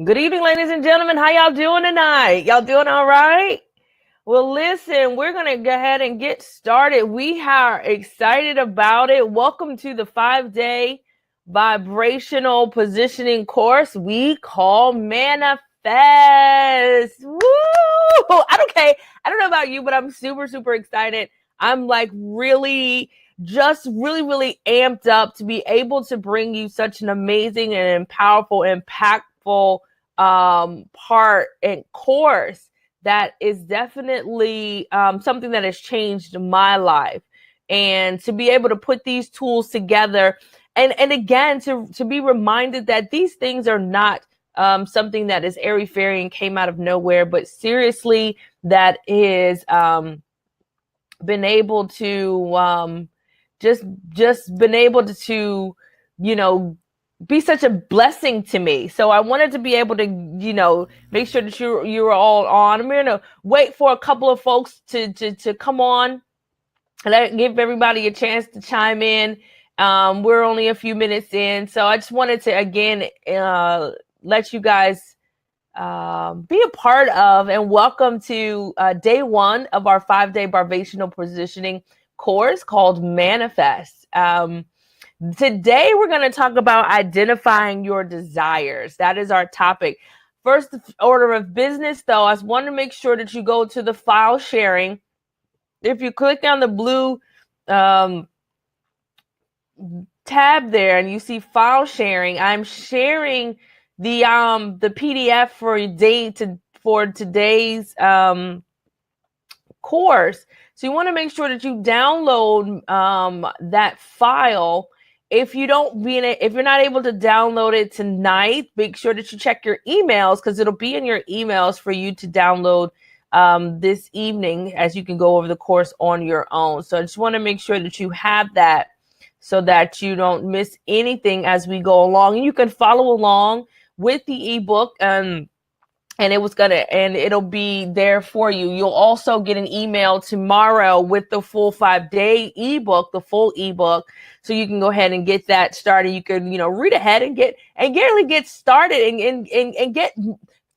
Good evening, ladies and gentlemen. How y'all doing tonight? Y'all doing all right? Well, listen, we're going to go ahead and get started. We are excited about it. Welcome to the 5-day vibrational positioning course we call Manifest. Woo! I don't know about you, but I'm super, super excited. I'm like really amped up to be able to bring you such an amazing and powerful, impactful part and course that is definitely something that has changed my life. And to be able to put these tools together and again, to be reminded that these things are not something that is airy-fairy and came out of nowhere, but seriously, that is been able to just been able to, you know, be such a blessing to me. So I wanted to be able to, make sure that you're all on. I'm gonna wait for a couple of folks to come on and give everybody a chance to chime in. We're only a few minutes in, so I just wanted to again let you guys be a part of and welcome to day one of our 5-day vibrational positioning course called Manifest. Today, we're going to talk about identifying your desires. That is our topic. First order of business, though, I want to make sure that you go to the file sharing. If you click on the blue tab there and you see file sharing, I'm sharing the PDF for today's course. So you want to make sure that you download that file. If you're not able to download it tonight, make sure that you check your emails because it'll be in your emails for you to download this evening as you can go over the course on your own. So I just want to make sure that you have that so that you don't miss anything as we go along. And you can follow along with the ebook and it'll be there for you. You'll also get an email tomorrow with the full 5-day ebook, the full ebook. So you can go ahead and get that started. You can, read ahead and really get started and get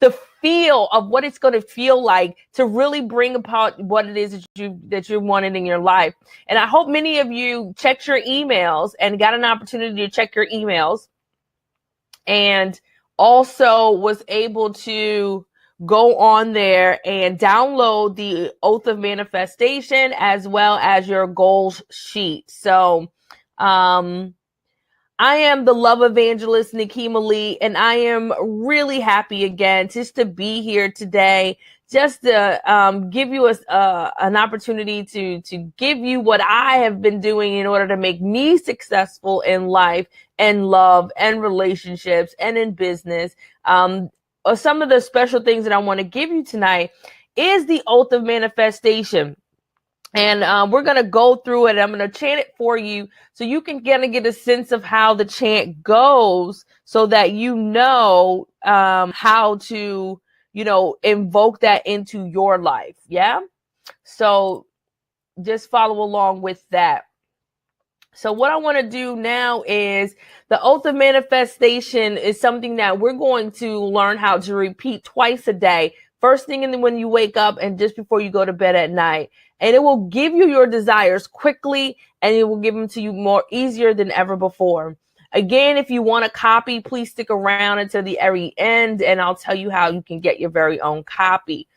the feel of what it's going to feel like to really bring about what it is that you're wanting in your life. And I hope many of you checked your emails and got an opportunity to check your emails and also was able to go on there and download the Oath of Manifestation as well as your goals sheet. So I am the love evangelist, Nikema Lee, and I am really happy again just to be here today, just to give you an opportunity to give you what I have been doing in order to make me successful in life and love and relationships and in business. Some of the special things that I want to give you tonight is the Oath of Manifestation. And we're going to go through it. I'm going to chant it for you so you can kind of get a sense of how the chant goes so that you know how to, invoke that into your life. Yeah. So just follow along with that. So what I want to do now is the Oath of Manifestation is something that we're going to learn how to repeat twice a day. First thing and then when you wake up and just before you go to bed at night. And it will give you your desires quickly and it will give them to you more easier than ever before. Again, if you want a copy, please stick around until the very end and I'll tell you how you can get your very own copy.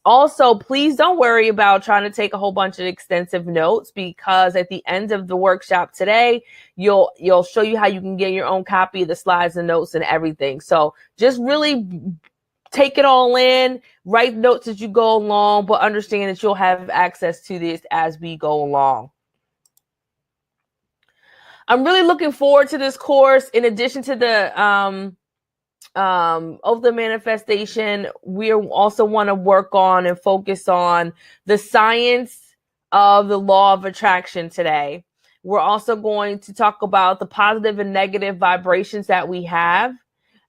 Also, please don't worry about trying to take a whole bunch of extensive notes because at the end of the workshop today, you'll show you how you can get your own copy of the slides and notes and everything. So just really take it all in, write notes as you go along, but understand that you'll have access to this as we go along. I'm really looking forward to this course. In addition to the of the manifestation, we also want to work on and focus on the science of the law of attraction today. We're also going to talk about the positive and negative vibrations that we have.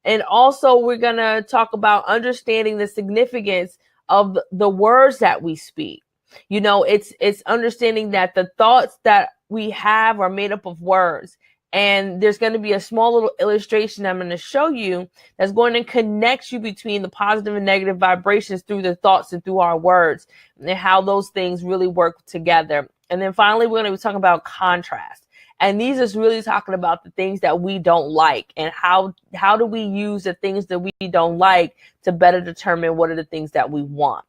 And also we're going to talk about understanding the significance of the words that we speak. It's understanding that the thoughts that we have are made up of words. And there's going to be a small little illustration I'm going to show you that's going to connect you between the positive and negative vibrations through the thoughts and through our words, and how those things really work together. And then finally, we're going to be talking about contrast. And these is really talking about the things that we don't like, and how do we use the things that we don't like to better determine what are the things that we want.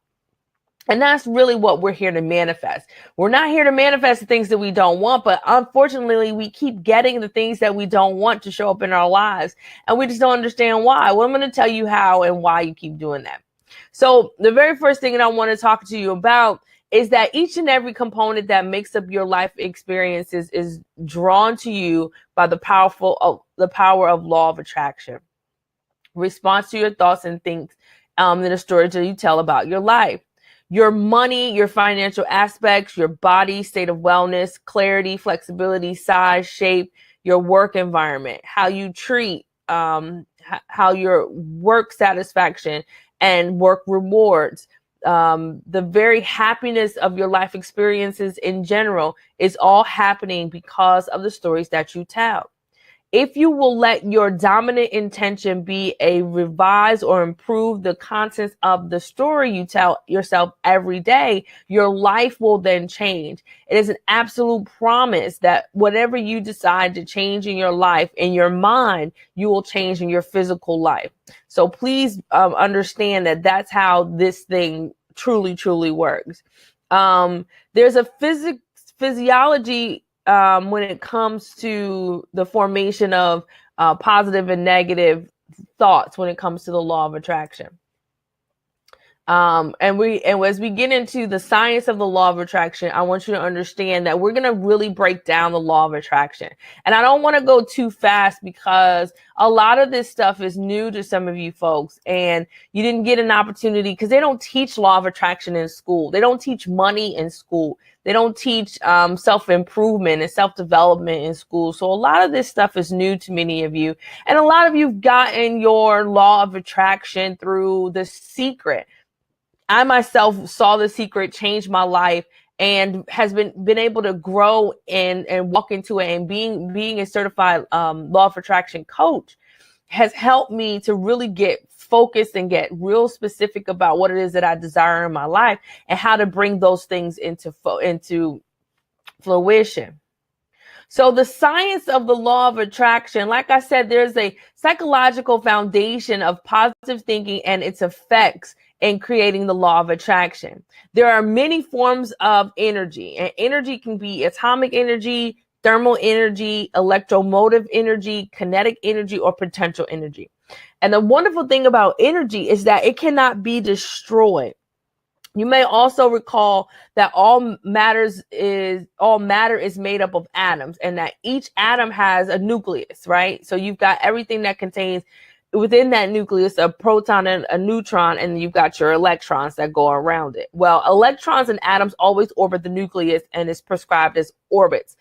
And that's really what we're here to manifest. We're not here to manifest the things that we don't want, but unfortunately, we keep getting the things that we don't want to show up in our lives, and we just don't understand why. Well, I'm going to tell you how and why you keep doing that. So the very first thing that I want to talk to you about is that each and every component that makes up your life experiences is drawn to you by the power of law of attraction. Response to your thoughts and things, in the stories that you tell about your life. Your money, your financial aspects, your body, state of wellness, clarity, flexibility, size, shape, your work environment, how you treat, how your work satisfaction and work rewards, the very happiness of your life experiences in general is all happening because of the stories that you tell. If you will let your dominant intention be a revise or improve the contents of the story you tell yourself every day, your life will then change. It is an absolute promise that whatever you decide to change in your life, in your mind, you will change in your physical life. So please understand that that's how this thing truly, truly works. There's a physiology when it comes to the formation of positive and negative thoughts when it comes to the law of attraction. And as we get into the science of the law of attraction, I want you to understand that we're going to really break down the law of attraction. And I don't want to go too fast because a lot of this stuff is new to some of you folks, and you didn't get an opportunity because they don't teach law of attraction in school. They don't teach money in school. They don't teach self-improvement and self-development in school. So a lot of this stuff is new to many of you. And a lot of you've gotten your law of attraction through The Secret. I myself saw The Secret change my life and has been able to grow and walk into it. And being a certified law of attraction coach has helped me to really get focused and get real specific about what it is that I desire in my life and how to bring those things into fruition. So the science of the law of attraction, like I said, there's a psychological foundation of positive thinking and its effects in creating the law of attraction. There are many forms of energy, and energy can be atomic energy, thermal energy, electromotive energy, kinetic energy, or potential energy. And the wonderful thing about energy is that it cannot be destroyed. You may also recall that all matter is made up of atoms, and that each atom has a nucleus, right? So you've got everything that contains within that nucleus a proton and a neutron, and you've got your electrons that go around it. Well, electrons and atoms always orbit the nucleus and is prescribed as orbits,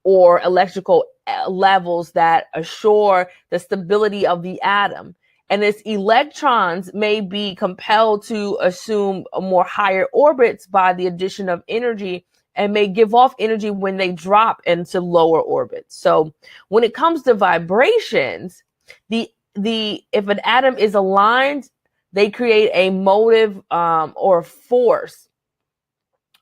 or electrical levels that assure the stability of the atom. And its electrons may be compelled to assume a more higher orbits by the addition of energy, and may give off energy when they drop into lower orbits. So when it comes to vibrations, if an atom is aligned, they create a motive or force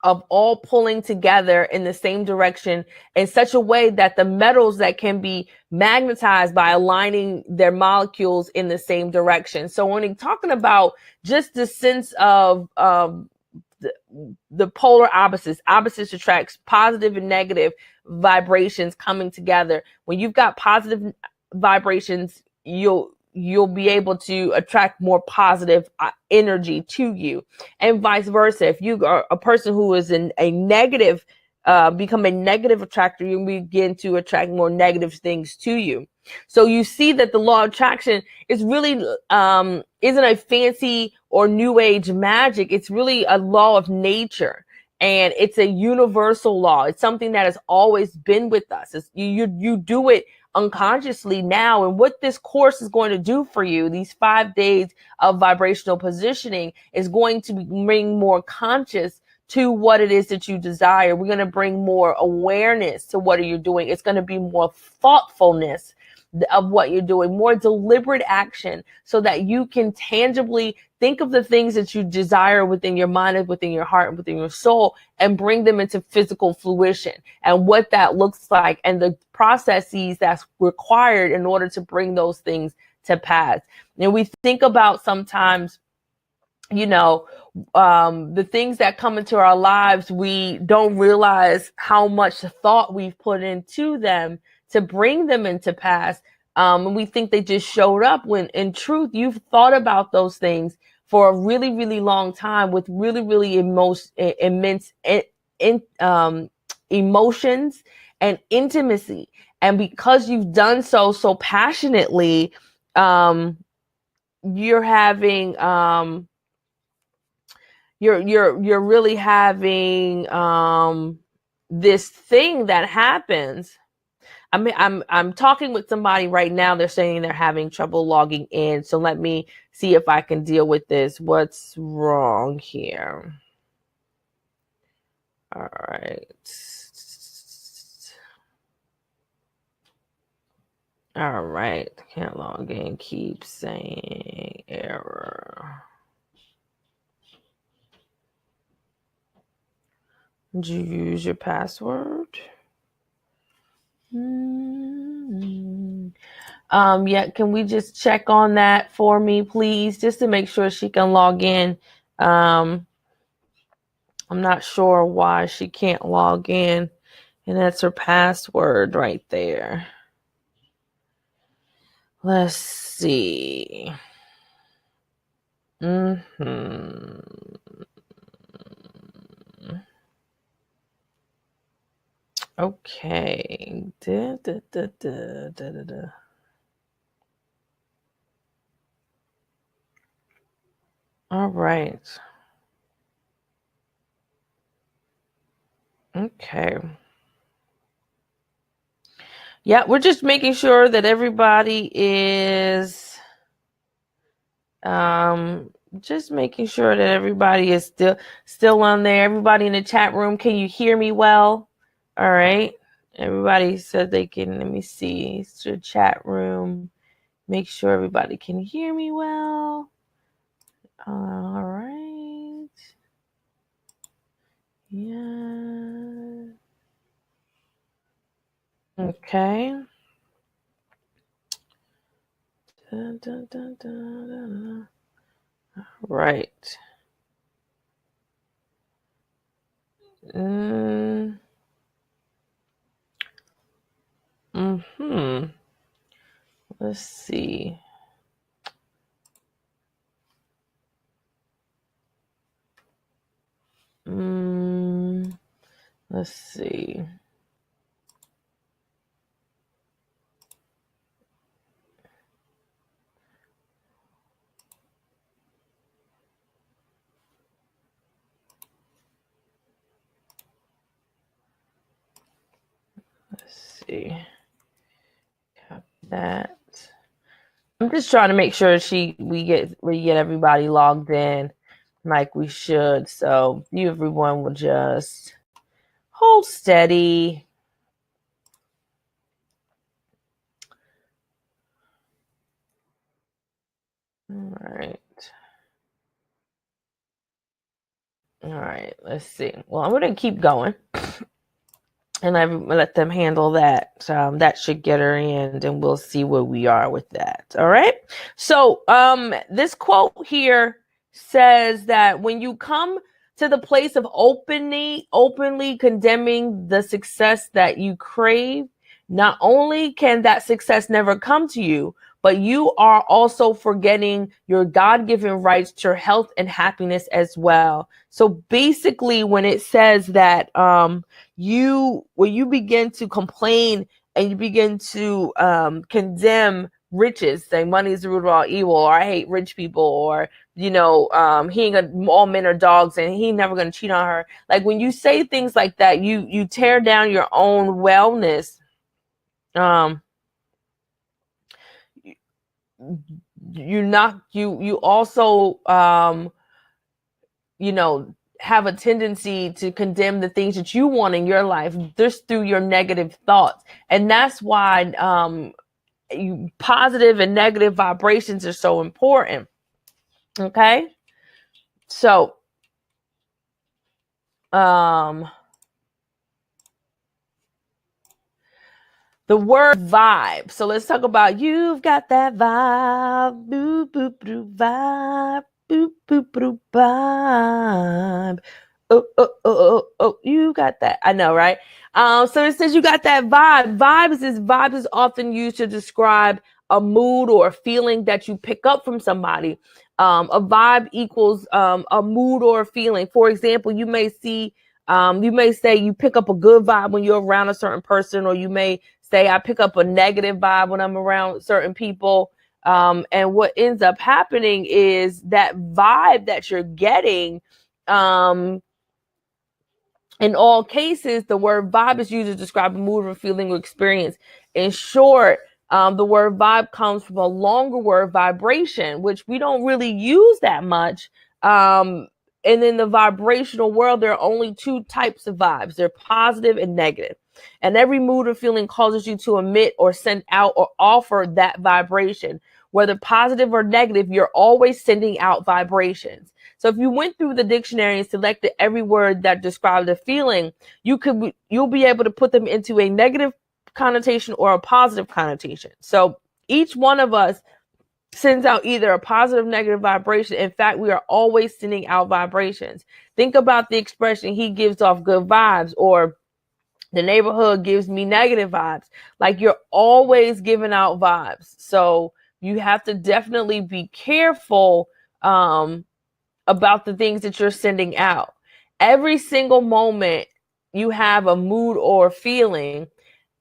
of all pulling together in the same direction in such a way that the metals that can be magnetized by aligning their molecules in the same direction. So when you're talking about just the sense of the polar opposites attracts positive and negative vibrations coming together. When you've got positive vibrations, you'll be able to attract more positive energy to you, and vice versa. If you are a person who is in a negative, become a negative attractor, you begin to attract more negative things to you. So you see that the law of attraction is really isn't a fancy or new age magic. It's really a law of nature, and it's a universal law. It's something that has always been with us. You do it unconsciously now. And what this course is going to do for you, these 5 days of vibrational positioning, is going to bring more conscious to what it is that you desire. We're going to bring more awareness to what you're doing. It's going to be more thoughtfulness of what you're doing, more deliberate action, so that you can tangibly think of the things that you desire within your mind and within your heart and within your soul, and bring them into physical fruition, and what that looks like, and the processes that's required in order to bring those things to pass. And we think about sometimes, the things that come into our lives, we don't realize how much thought we've put into them to bring them into pass. And we think they just showed up, when in truth, you've thought about those things for a really, really long time, with really, really immense emotions and intimacy. And because you've done so passionately, you're having, you're really having this thing that happens. I mean, I'm talking with somebody right now. They're saying they're having trouble logging in. So let me see if I can deal with this. What's wrong here? All right. All right. Can't log in. Keep saying error. Did you use your password? Yeah, can we just check on that for me, please, just to make sure she can log in? I'm not sure why she can't log in, and that's her password right there. Let's see. Okay. All right. Okay. Yeah, we're just making sure that everybody is just making sure that everybody is still on there. Everybody in the chat room, can you hear me well? All right. Everybody said they can. Let me see. It's your chat room. Make sure everybody can hear me well. All right. Yeah. Okay. Dun, dun, dun, dun, dun. Right. Let's see. Let's see. Let's see. Copy that. I'm just trying to make sure we get everybody logged in like we should. So everyone will just hold steady. All right. All right. Let's see. Well, I'm going to keep going. And I let them handle that. That should get her in, and we'll see where we are with that. All right. So this quote here says that when you come to the place of openly condemning the success that you crave, not only can that success never come to you, but you are also forgetting your God-given rights to health and happiness as well. So basically, when it says that when you begin to complain and you begin to condemn riches, saying money is the root of all evil, or I hate rich people, or all men are dogs and he never gonna cheat on her. Like when you say things like that, you tear down your own wellness. You also have a tendency to condemn the things that you want in your life just through your negative thoughts. And that's why positive and negative vibrations are so important. Okay. So, the word vibe. So let's talk about you've got that vibe. Boop, boop, boop, vibe. Boop, boop, boop, vibe. Oh, you got that. I know, right? So it says you got that vibe. Vibes is often used to describe a mood or a feeling that you pick up from somebody. A vibe equals a mood or a feeling. For example, you may say you pick up a good vibe when you're around a certain person, or you may say I pick up a negative vibe when I'm around certain people. And what ends up happening is that vibe that you're getting, in all cases, the word vibe is used to describe a mood or feeling or experience. In short, the word vibe comes from a longer word, vibration, which we don't really use that much. And in the vibrational world, there are only two types of vibes. They're positive and negative. And every mood or feeling causes you to emit or send out or offer that vibration. Whether positive or negative, you're always sending out vibrations. So if you went through the dictionary and selected every word that described a feeling, you'll be able to put them into a negative connotation or a positive connotation. So each one of us sends out either a positive or negative vibration. In fact, we are always sending out vibrations. Think about the expression, he gives off good vibes, or the neighborhood gives me negative vibes. Like, you're always giving out vibes. So you have to definitely be careful about the things that you're sending out. Every single moment you have a mood or feeling,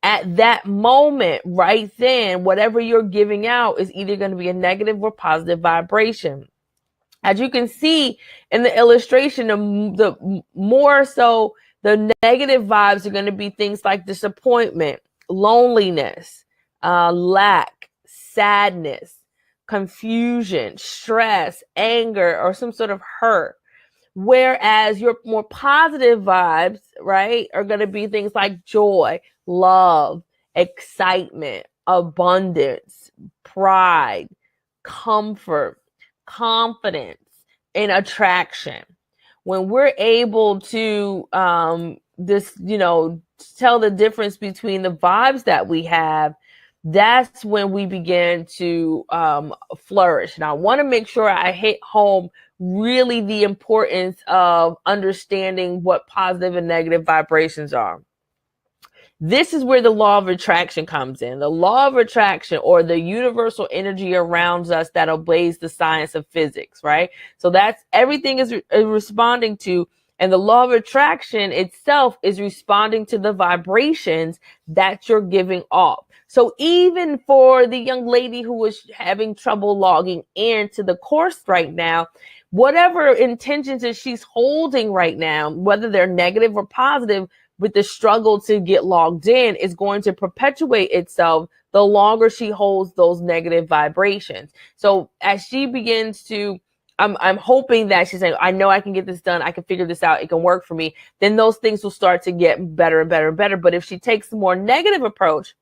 at that moment, right then, whatever you're giving out is either going to be a negative or positive vibration. As you can see in the illustration, the more so the negative vibes are going to be things like disappointment, loneliness, lack, sadness, confusion, stress, anger, or some sort of hurt. Whereas your more positive vibes, right, are going to be things like joy, love, excitement, abundance, pride, comfort, confidence, and attraction. When we're able to tell the difference between the vibes that we have, that's when we begin to flourish. And I want to make sure I hit home really the importance of understanding what positive and negative vibrations are. This is where the law of attraction comes in. The law of attraction, or the universal energy around us that obeys the science of physics, right? So that's everything is responding to, and the law of attraction itself is responding to the vibrations that you're giving off. So even for the young lady who was having trouble logging into the course right now, whatever intentions that she's holding right now, whether they're negative or positive, with the struggle to get logged in, is going to perpetuate itself the longer she holds those negative vibrations. So as she begins to, I'm hoping that she's saying, I know I can get this done. I can figure this out. It can work for me. Then those things will start to get better and better and better. But if she takes a more negative approach,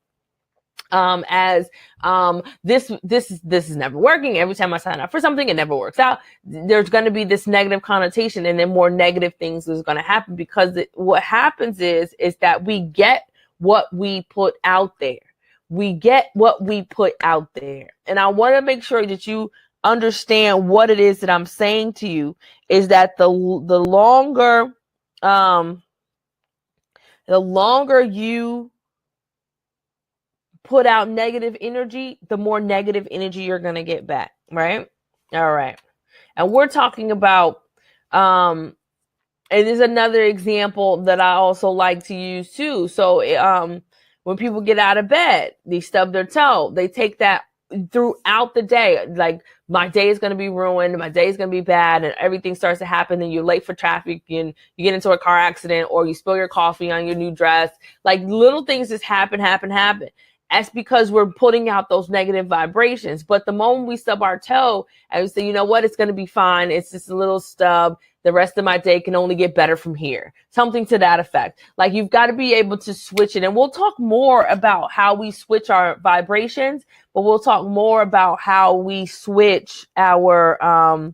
this is never working. Every time I sign up for something, it never works out. There's going to be this negative connotation, and then more negative things is going to happen, because what happens is that we get what we put out there. We get what we put out there. And I want to make sure that you understand what it is that I'm saying to you, is that the longer you put out negative energy, the more negative energy you're going to get back, right? All right. And we're talking about, and there's another example that I also like to use too. So when people get out of bed, they stub their toe, they take that throughout the day. Like, my day is going to be ruined, my day is going to be bad, and everything starts to happen, and you're late for traffic, and you get into a car accident, or you spill your coffee on your new dress. Like, little things just happen. That's because we're putting out those negative vibrations. But the moment we stub our toe and we say, you know what, it's going to be fine. It's just a little stub. The rest of my day can only get better from here. Something to that effect. Like, you've got to be able to switch it. And we'll talk more about how we switch our vibrations, but we'll talk more about how we switch our,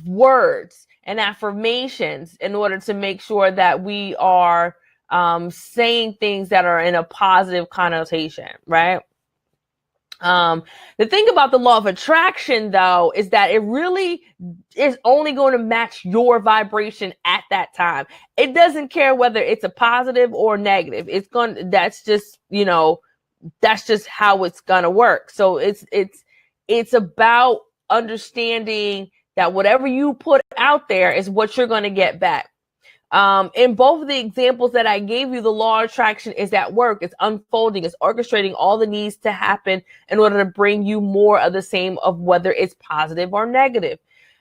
words and affirmations in order to make sure that we are saying things that are in a positive connotation, right? The thing about the law of attraction, though, is that it really is only going to match your vibration at that time. It doesn't care whether it's a positive or negative. That's just, that's just how it's going to work. So it's about understanding that whatever you put out there is what you're going to get back. In both of the examples that I gave you, the law of attraction is at work. It's unfolding. It's orchestrating all that needs to happen in order to bring you more of the same, of whether it's positive or negative.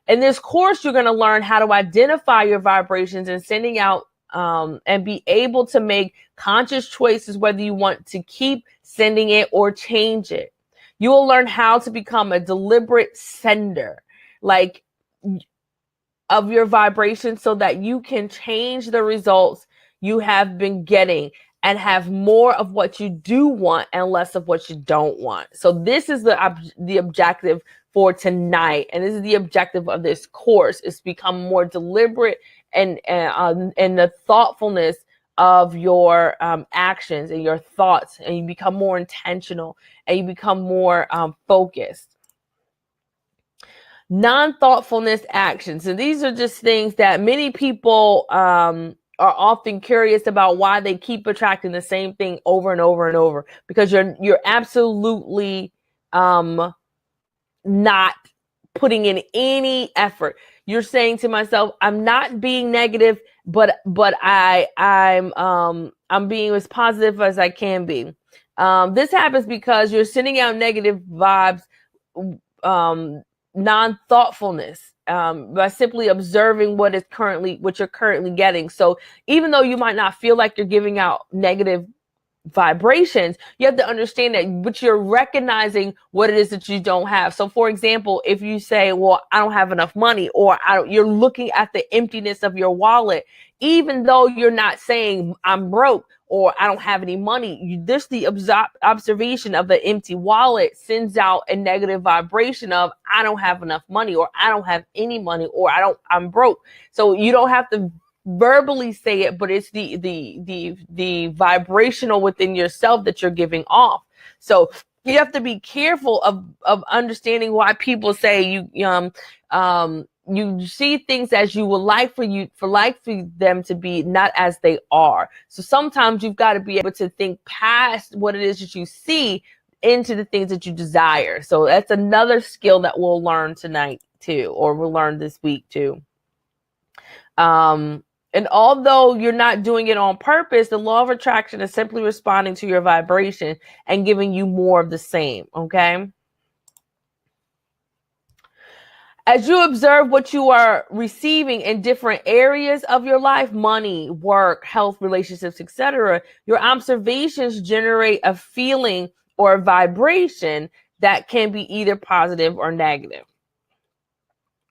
In this course, you're going to learn how to identify your vibrations and sending out and be able to make conscious choices whether you want to keep sending it or change it. You will learn how to become a deliberate sender, like, of your vibration, so that you can change the results you have been getting and have more of what you do want and less of what you don't want. So this is the objective for tonight, and this is the objective of this course, is to become more deliberate and the thoughtfulness of your actions and your thoughts, and you become more intentional and you become more focused. Non-thoughtfulness actions. And these are just things that many people are often curious about, why they keep attracting the same thing over and over and over, because you're absolutely not putting in any effort. You're saying to myself, I'm not being negative, but I'm being as positive as I can be. This happens because you're sending out negative vibes, non-thoughtfulness, by simply observing what you're currently getting. So even though you might not feel like you're giving out negative vibrations, you have to understand that, but you're recognizing what it is that you don't have. So for example, if you say, well, I don't have enough money, or you're looking at the emptiness of your wallet, even though you're not saying I'm broke or I don't have any money, the observation of the empty wallet sends out a negative vibration of, I don't have enough money, or I don't have any money, or I'm broke. So you don't have to verbally say it, but it's the vibrational within yourself that you're giving off. So you have to be careful of understanding why people say you see things as you would like for them to be, not as they are. So sometimes you've got to be able to think past what it is that you see into the things that you desire. So that's another skill that we'll learn tonight too, or we'll learn this week too. And although you're not doing it on purpose, the law of attraction is simply responding to your vibration and giving you more of the same, okay? As you observe what you are receiving in different areas of your life, money, work, health, relationships, etc., your observations generate a feeling or a vibration that can be either positive or negative.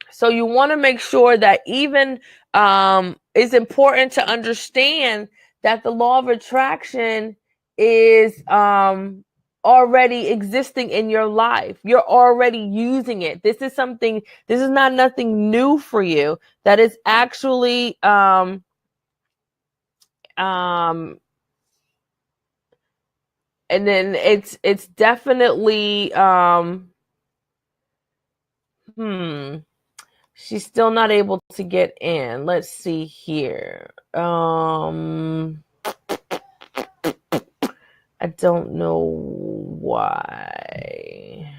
So you want to make sure that even it's important to understand that the law of attraction is already existing in your life. You're already using it. This is not nothing new for you. That is actually and then it's definitely she's still not able to get in. Let's see here. I don't know why.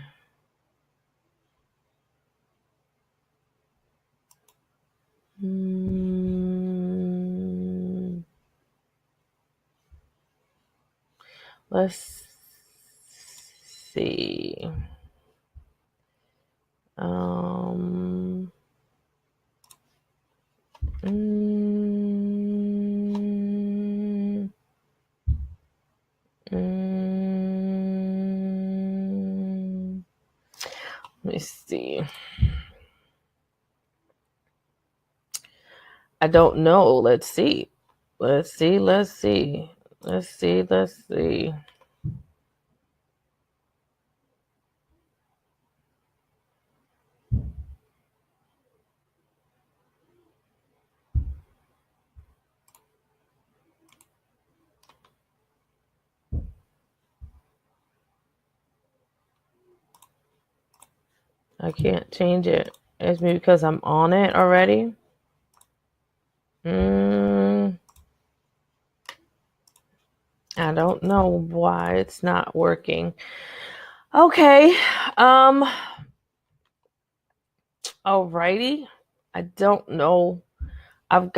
Let's see. Let me see. I don't know. Let's see. Let's see. Let's see. Let's see. Let's see. I can't change it. It's maybe because I'm on it already. I don't know why it's not working. Okay. Alrighty. I don't know. Let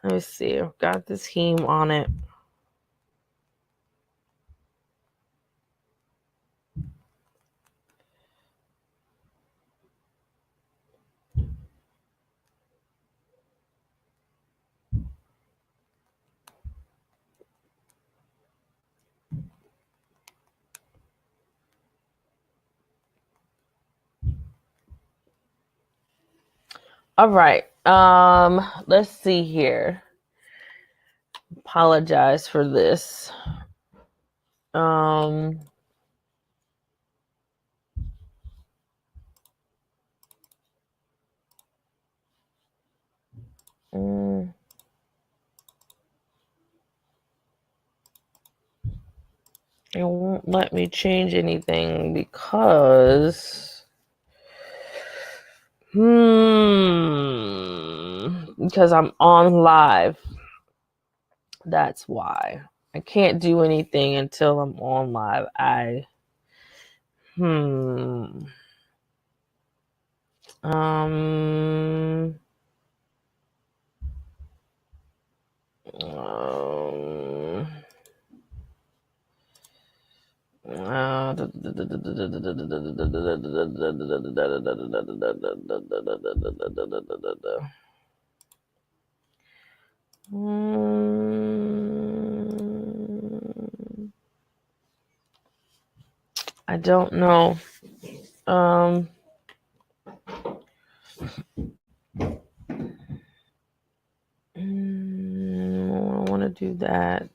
me see. I've got this heme on it. All right. Let's see here. Apologize for this. Mm, it won't let me change anything because I'm on live. That's why. I can't do anything until I'm on live. I don't know. I want to do that.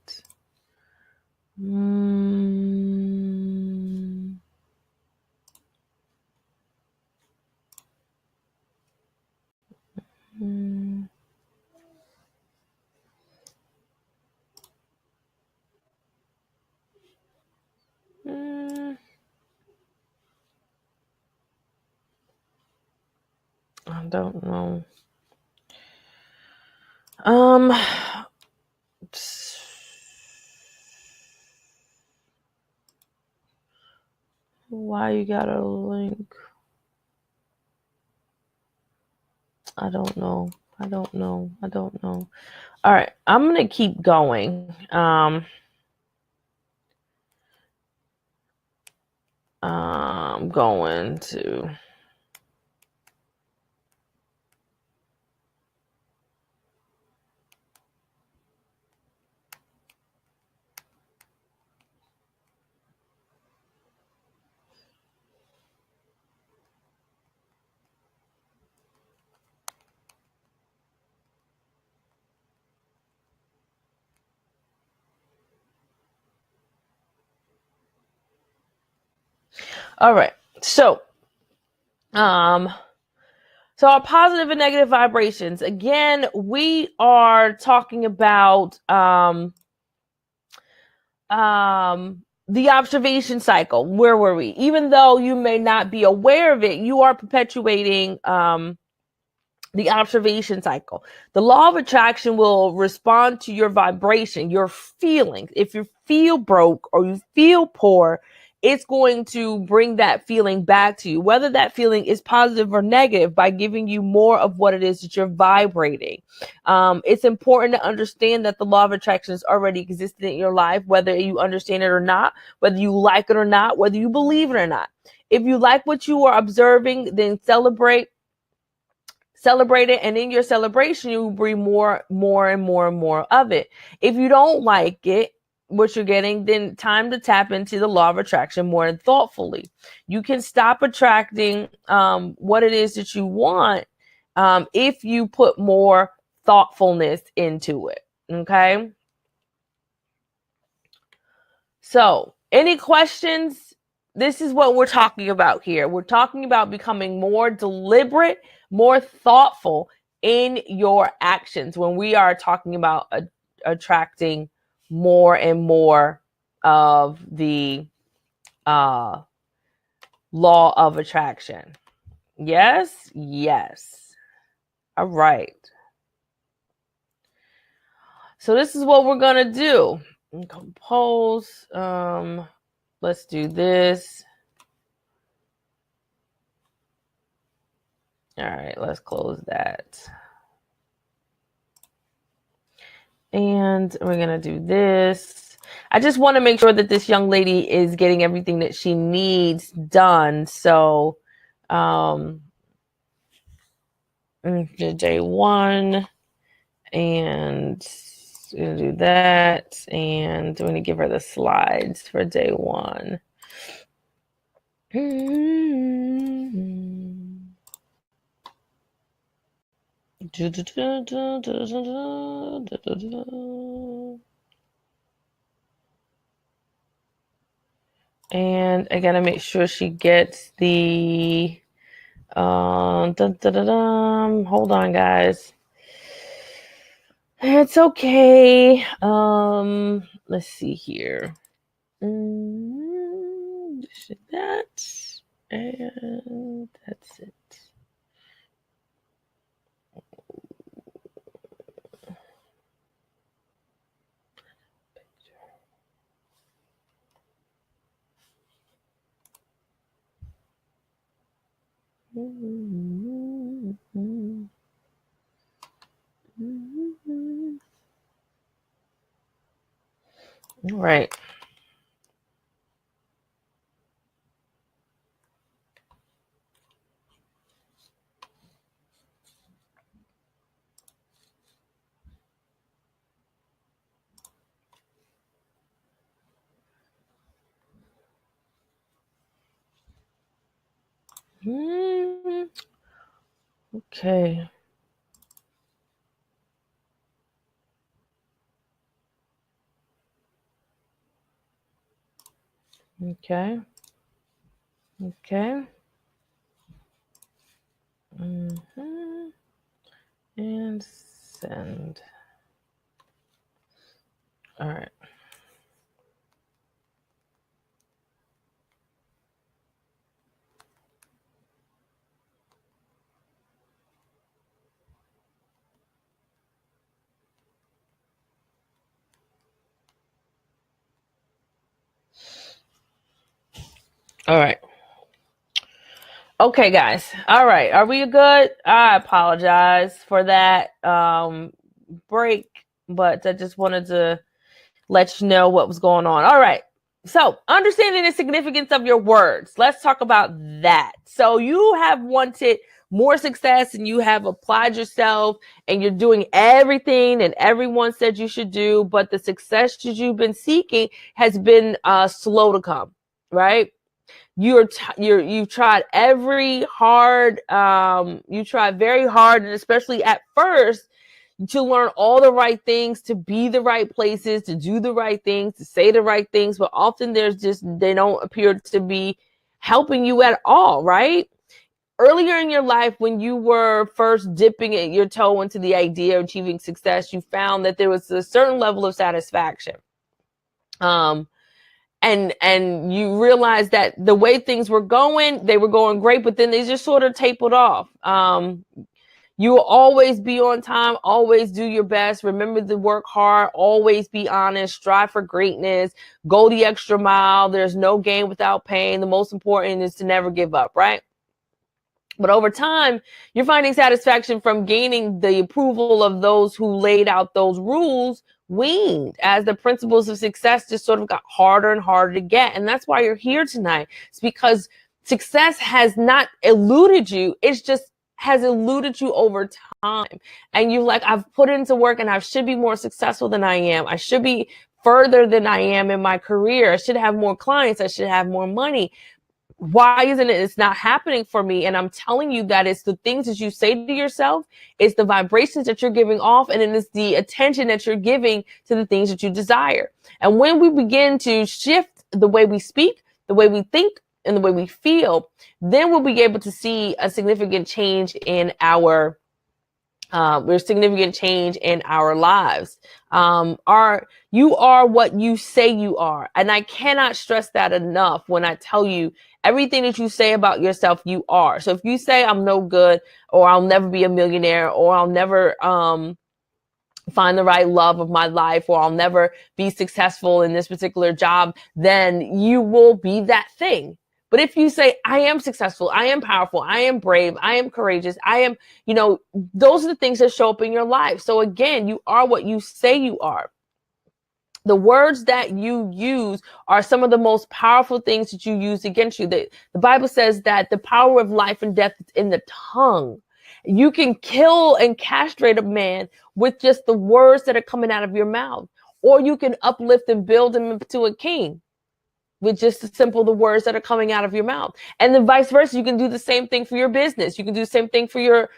I don't know. Why you got a link? I don't know. All right, I'm gonna keep going. I'm going to. All right, so our positive and negative vibrations. Again, we are talking about the observation cycle. Where were we? Even though you may not be aware of it, you are perpetuating the observation cycle. The law of attraction will respond to your vibration, your feelings. If you feel broke or you feel poor, it's going to bring that feeling back to you, whether that feeling is positive or negative, by giving you more of what it is that you're vibrating. It's important to understand that the law of attraction has already existed in your life, whether you understand it or not, whether you like it or not, whether you believe it or not. If you like what you are observing, then celebrate it, and in your celebration you will bring more and more of it. If you don't like it, what you're getting, then time to tap into the law of attraction more thoughtfully. You can stop attracting what it is that you want if you put more thoughtfulness into it. Okay. So, any questions? This is what we're talking about here. We're talking about becoming more deliberate, more thoughtful in your actions when we are talking about attracting more and more of the law of attraction. Yes, yes. All right. So this is what we're gonna do. Compose. Let's do this. All right, let's close that. And we're gonna do this. I just want to make sure that this young lady is getting everything that she needs done. So, day one, and we're gonna do that, and we're gonna give her the slides for day one. And I gotta make sure she gets the hold on, guys. It's okay. Let's see here. That, and that's it. All right. Okay. Okay. Okay. And send. All right. All right. Okay, guys. All right. Are we good? I apologize for that break, but I just wanted to let you know what was going on. All right. So, understanding the significance of your words. Let's talk about that. So, you have wanted more success and you have applied yourself and you're doing everything and everyone said you should do, but the success that you've been seeking has been slow to come, right? You've tried every hard, you tried very hard, and especially at first, to learn all the right things, to be the right places, to do the right things, to say the right things, but often they don't appear to be helping you at all, right? Earlier in your life, when you were first dipping your toe into the idea of achieving success, you found that there was a certain level of satisfaction. And you realize that the way things were going, they were going great, but then they just sort of tapered off. You will always be on time, always do your best. Remember to work hard, always be honest, strive for greatness, go the extra mile. There's no gain without pain. The most important is to never give up, right? But over time, you're finding satisfaction from gaining the approval of those who laid out those rules waned as the principles of success just sort of got harder and harder to get. And that's why you're here tonight. It's because success has not eluded you. It's just has eluded you over time. And you're like, I've put into work and I should be more successful than I am. I should be further than I am in my career. I should have more clients. I should have more money. Why isn't it? It's not happening for me. And I'm telling you that it's the things that you say to yourself, it's the vibrations that you're giving off, and it is the attention that you're giving to the things that you desire. And when we begin to shift the way we speak, the way we think, and the way we feel, then we'll be able to see a significant change in our significant change in our lives. You are what you say you are. And I cannot stress that enough when I tell you everything that you say about yourself, you are. So if you say I'm no good, or I'll never be a millionaire, or I'll never find the right love of my life, or I'll never be successful in this particular job, then you will be that thing. But if you say, I am successful, I am powerful, I am brave, I am courageous, I am, those are the things that show up in your life. So again, you are what you say you are. The words that you use are some of the most powerful things that you use against you. The Bible says that the power of life and death is in the tongue. You can kill and castrate a man with just the words that are coming out of your mouth, or you can uplift and build him into a king with just the words that are coming out of your mouth. And then vice versa, you can do the same thing for your business. You can do the same thing for your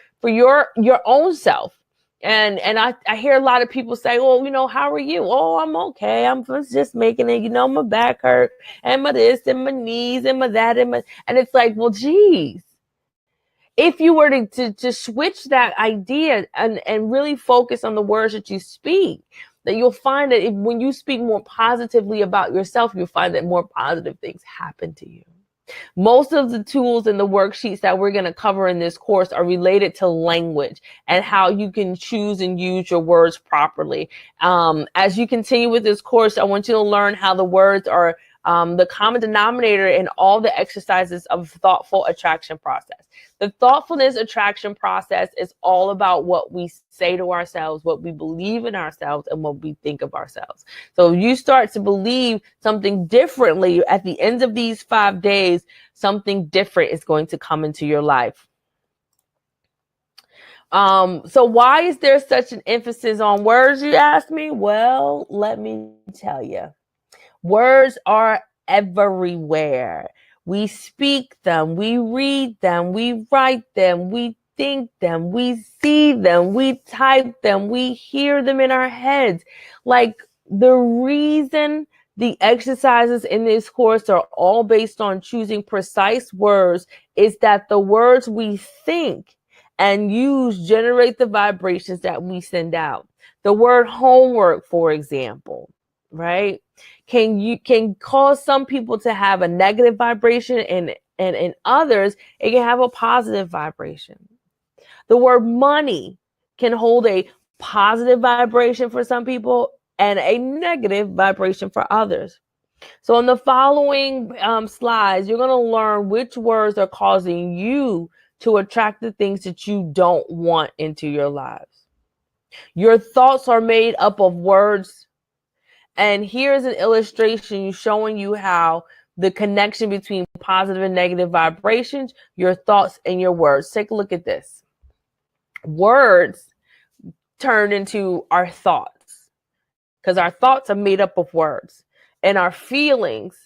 own self. And I hear a lot of people say, oh, how are you? Oh, I'm okay. I'm just making it, my back hurt, and my this and my knees and my that and it's like, well, geez. If you were to switch that idea and really focus on the words that you speak, that you'll find that when you speak more positively about yourself, you'll find that more positive things happen to you. Most of the tools and the worksheets that we're going to cover in this course are related to language and how you can choose and use your words properly. As you continue with this course, I want you to learn how the words are the common denominator in all the exercises of thoughtful attraction process. The thoughtfulness attraction process is all about what we say to ourselves, what we believe in ourselves, and what we think of ourselves. So if you start to believe something differently at the end of these 5 days, something different is going to come into your life. So why is there such an emphasis on words, you ask me? Well, let me tell you. Words are everywhere. We speak them, we read them, we write them, we think them, we see them, we type them, we hear them in our heads. Like, the reason the exercises in this course are all based on choosing precise words is that the words we think and use generate the vibrations that we send out. The word homework, for example, right, can cause some people to have a negative vibration, and in others it can have a positive vibration. The word money can hold a positive vibration for some people and a negative vibration for others. So in the following slides, you're going to learn which words are causing you to attract the things that you don't want into your lives. Your thoughts are made up of words. And here's an illustration showing you how the connection between positive and negative vibrations, your thoughts and your words. Take a look at this. Words turn into our thoughts, because our thoughts are made up of words, and our feelings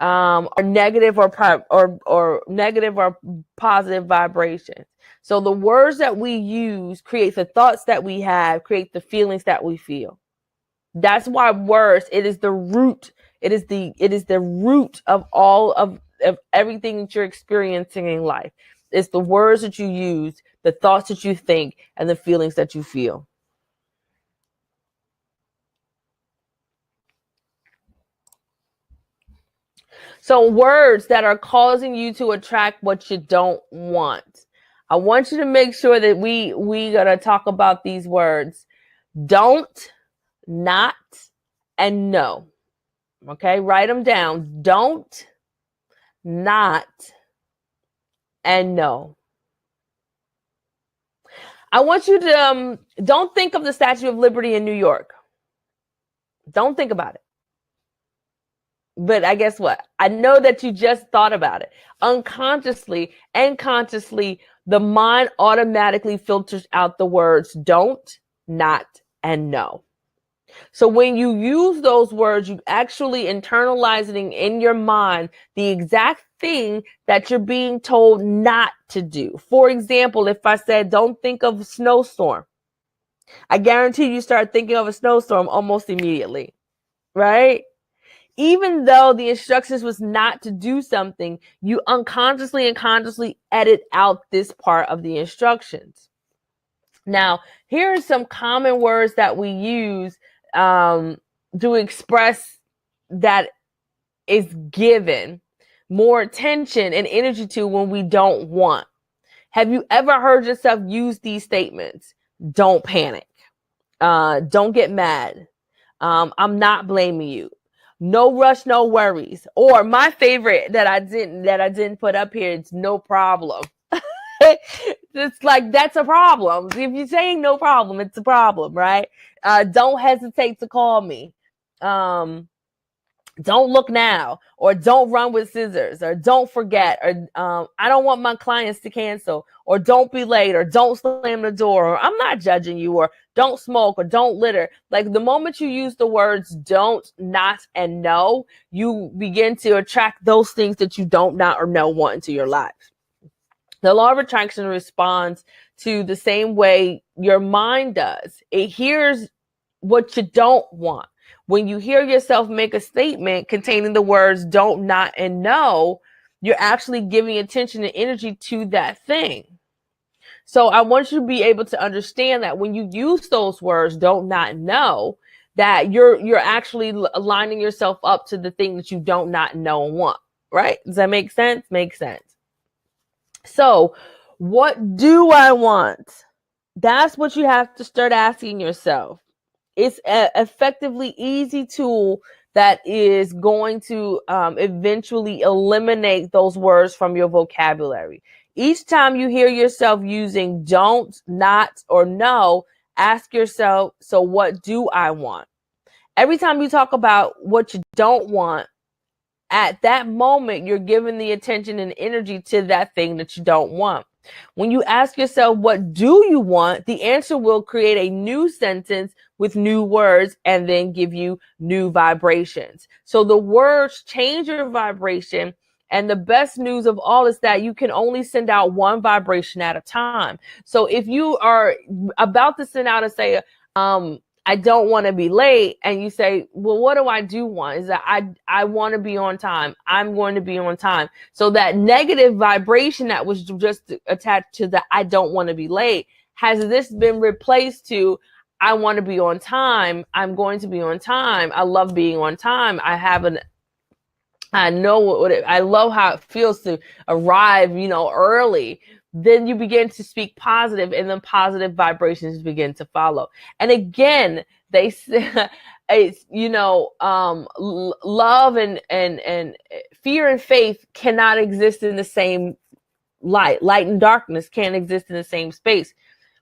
are negative or negative or positive vibrations. So the words that we use create the thoughts that we have, create the feelings that we feel. That's why words, it is the root. It is the root of all of everything that you're experiencing in life. It's the words that you use, the thoughts that you think, and the feelings that you feel. So words that are causing you to attract what you don't want. I want you to make sure that we gotta talk about these words. Don't, not, and no. Okay, write them down. Don't, not, and no. I want you to don't think of the Statue of Liberty in New York. Don't think about it. But I guess what? I know that you just thought about it. Unconsciously and consciously, the mind automatically filters out the words don't, not, and no. So when you use those words, you actually internalizing in your mind the exact thing that you're being told not to do. For example, if I said, don't think of a snowstorm, I guarantee you start thinking of a snowstorm almost immediately, right? Even though the instructions was not to do something, you unconsciously and consciously edit out this part of the instructions. Now, here are some common words that we use to express that is given more attention and energy to when we don't want. Have you ever heard yourself use these statements? Don't panic. Don't get mad. I'm not blaming you. No rush, no worries. Or my favorite that I didn't put up here, it's no problem. It's like, that's a problem. If you're saying no problem, it's a problem, right? Don't hesitate to call me. Don't look now, or don't run with scissors, or don't forget, or I don't want my clients to cancel, or don't be late, or don't slam the door, or I'm not judging you, or don't smoke, or don't litter. Like, the moment you use the words don't, not, and no, you begin to attract those things that you don't, not, or no want into your life. The law of attraction responds to the same way your mind does. It hears what you don't want. When you hear yourself make a statement containing the words don't, not, and no, you're actually giving attention and energy to that thing. So I want you to be able to understand that when you use those words don't, not, no, that you're actually aligning yourself up to the thing that you don't, not, know, and want. Right? Does that make sense? Makes sense. So, what do I want? That's what you have to start asking yourself. It's an effectively easy tool that is going to eventually eliminate those words from your vocabulary. Each time you hear yourself using don't, not, or no, ask yourself, so what do I want? Every time you talk about what you don't want, at that moment, you're giving the attention and energy to that thing that you don't want. When you ask yourself, what do you want? The answer will create a new sentence with new words and then give you new vibrations. So the words change your vibration. And the best news of all is that you can only send out one vibration at a time. So if you are about to send out and say, I don't want to be late, and you say, well, what do I do want? Is that I want to be on time. I'm going to be on time. So that negative vibration that was just attached to the I don't want to be late, has this been replaced to I want to be on time. I'm going to be on time. I love being on time. I know what I love how it feels to arrive, early. Then you begin to speak positive, and then positive vibrations begin to follow. And again, they say, it's, love and fear and faith cannot exist in the same light. Light and darkness can't exist in the same space.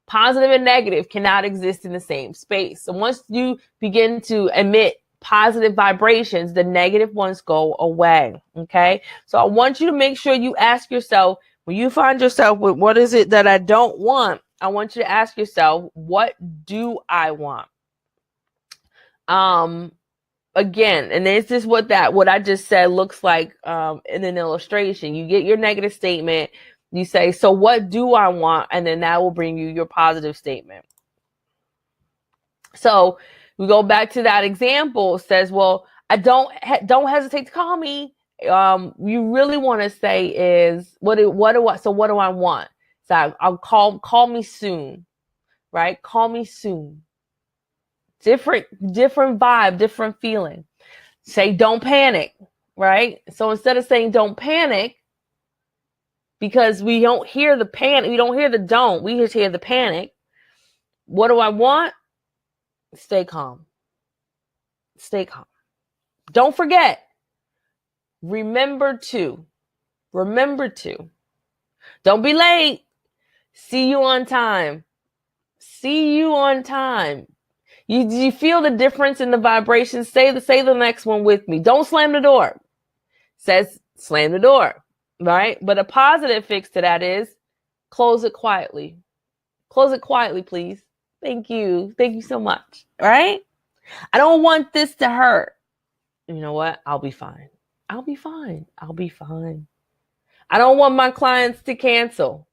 Positive and negative cannot exist in the same space. So once you begin to emit positive vibrations, the negative ones go away. Okay. So I want you to make sure you ask yourself, when you find yourself with what is it that I don't want, I want you to ask yourself, what do I want? Again, and this is what I just said looks like in an illustration. You get your negative statement, you say, so what do I want? And then that will bring you your positive statement. So we go back to that example. It says, well, I don't hesitate to call me. You really want to say is what do I want? So I'll call me soon, right? Call me soon. Different vibe, different feeling. Say don't panic, right? So instead of saying don't panic, because we don't hear the panic, we don't hear the don't, we just hear the panic. What do I want? Stay calm. Stay calm. Don't forget. Remember to. Don't be late. See you on time. See you on time. You feel the difference in the vibrations? Say the next one with me. Don't slam the door. Says slam the door, right? But a positive fix to that is close it quietly. Close it quietly, please. Thank you. Thank you so much. Right? I don't want this to hurt. You know what? I'll be fine. I'll be fine. I'll be fine. I don't want my clients to cancel.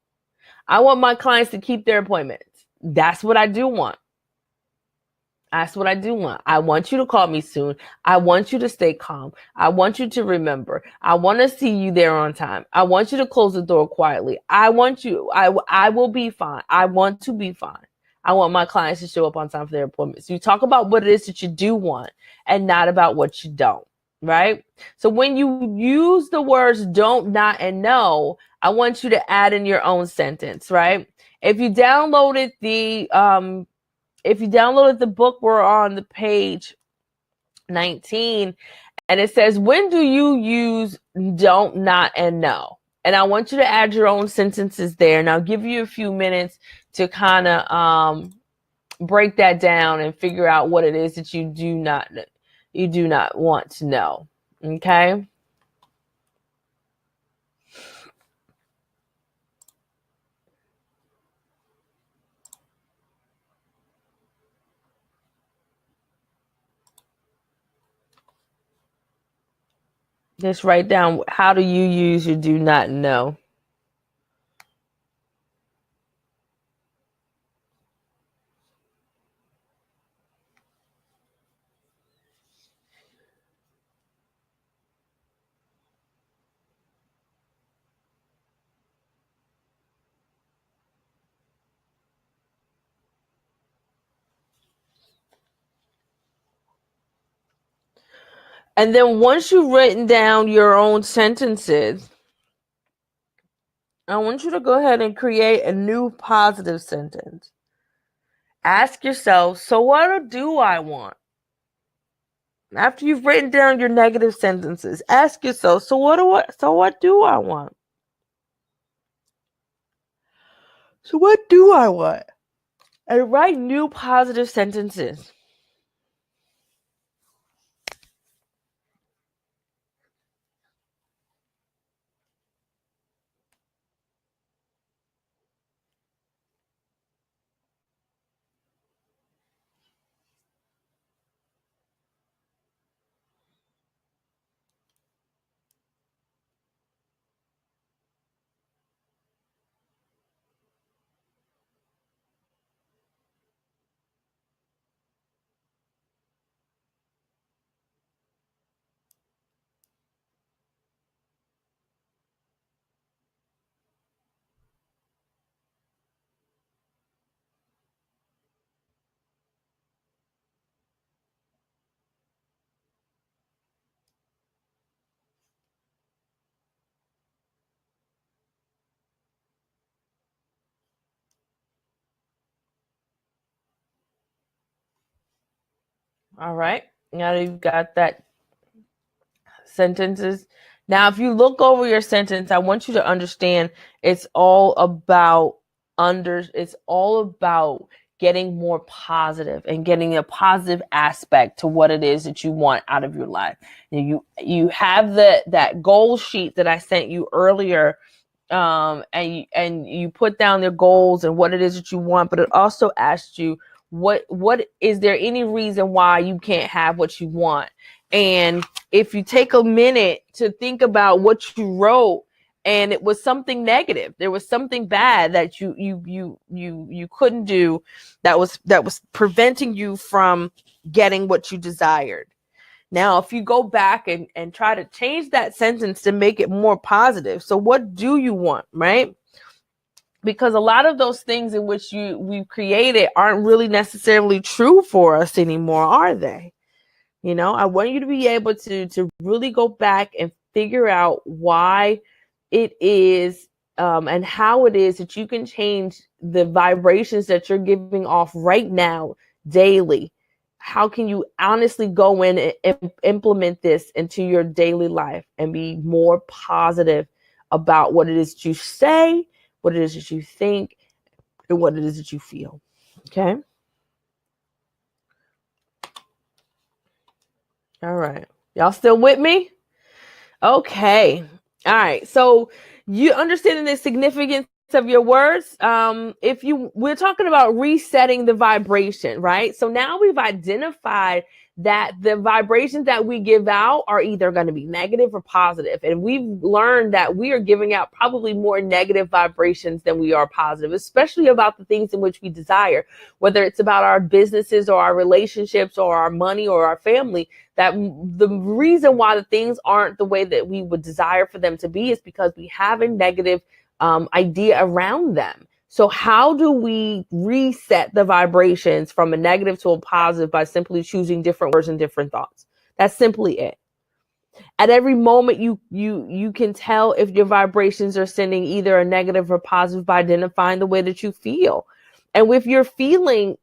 I want my clients to keep their appointments. That's what I do want. That's what I do want. I want you to call me soon. I want you to stay calm. I want you to remember. I want to see you there on time. I want you to close the door quietly. I will be fine. I want to be fine. I want my clients to show up on time for their appointments. You talk about what it is that you do want and not about what you don't, right? So when you use the words don't, not, and no, I want you to add in your own sentence, right? If you downloaded the book, we're on the page 19, and it says, when do you use don't, not, and no? And I want you to add your own sentences there. And I'll give you a few minutes to kind of break that down and figure out what it is that you do not want to know. Okay? Just write down, how do you use your do not know? And then once you've written down your own sentences, I want you to go ahead and create a new positive sentence. Ask yourself, so what do I want? After you've written down your negative sentences, ask yourself, so what do I want? So what do I want? And write new positive sentences. All right. Now that you've got that sentences. Now, if you look over your sentence, I want you to understand it's all about getting more positive and getting a positive aspect to what it is that you want out of your life. You have that goal sheet that I sent you earlier, and you put down their goals and what it is that you want, but it also asks you, what is there any reason why you can't have what you want? And if you take a minute to think about what you wrote and it was something negative, there was something bad that you couldn't do, that was preventing you from getting what you desired. Now, if you go back and try to change that sentence to make it more positive. So what do you want, right? Because a lot of those things in which we've created aren't really necessarily true for us anymore, are they? You know, I want you to be able to really go back and figure out why it is and how it is that you can change the vibrations that you're giving off right now daily. How can you honestly go in and implement this into your daily life and be more positive about what it is that you say, what it is that you think, and what it is that you feel? Okay. All right. Y'all still with me? Okay. All right. So you understanding the significance of your words. We're talking about resetting the vibration, right? So now we've identified that the vibrations that we give out are either going to be negative or positive. And we've learned that we are giving out probably more negative vibrations than we are positive, especially about the things in which we desire, whether it's about our businesses or our relationships or our money or our family. That the reason why the things aren't the way that we would desire for them to be is because we have a negative idea around them. So how do we reset the vibrations from a negative to a positive? By simply choosing different words and different thoughts. That's simply it. At every moment, you can tell if your vibrations are sending either a negative or positive by identifying the way that you feel. And with your feeling,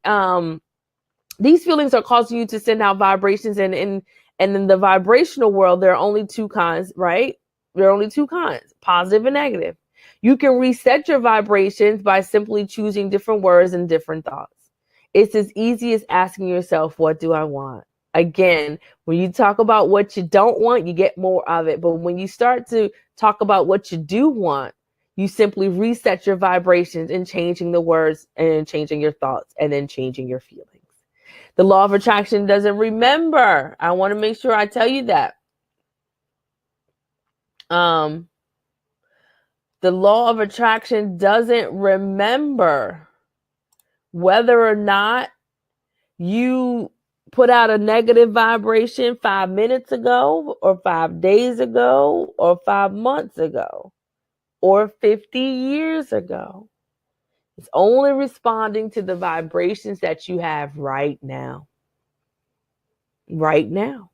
these feelings are causing you to send out vibrations, and in the vibrational world, there are only two kinds, right? There are only two kinds, positive and negative. You can reset your vibrations by simply choosing different words and different thoughts. It's as easy as asking yourself, what do I want? Again, when you talk about what you don't want, you get more of it. But when you start to talk about what you do want, you simply reset your vibrations and changing the words and changing your thoughts and then changing your feelings. The law of attraction doesn't remember. I want to make sure I tell you that. The law of attraction doesn't remember whether or not you put out a negative vibration 5 minutes ago or 5 days ago or 5 months ago or 50 years ago. It's only responding to the vibrations that you have right now. Right now.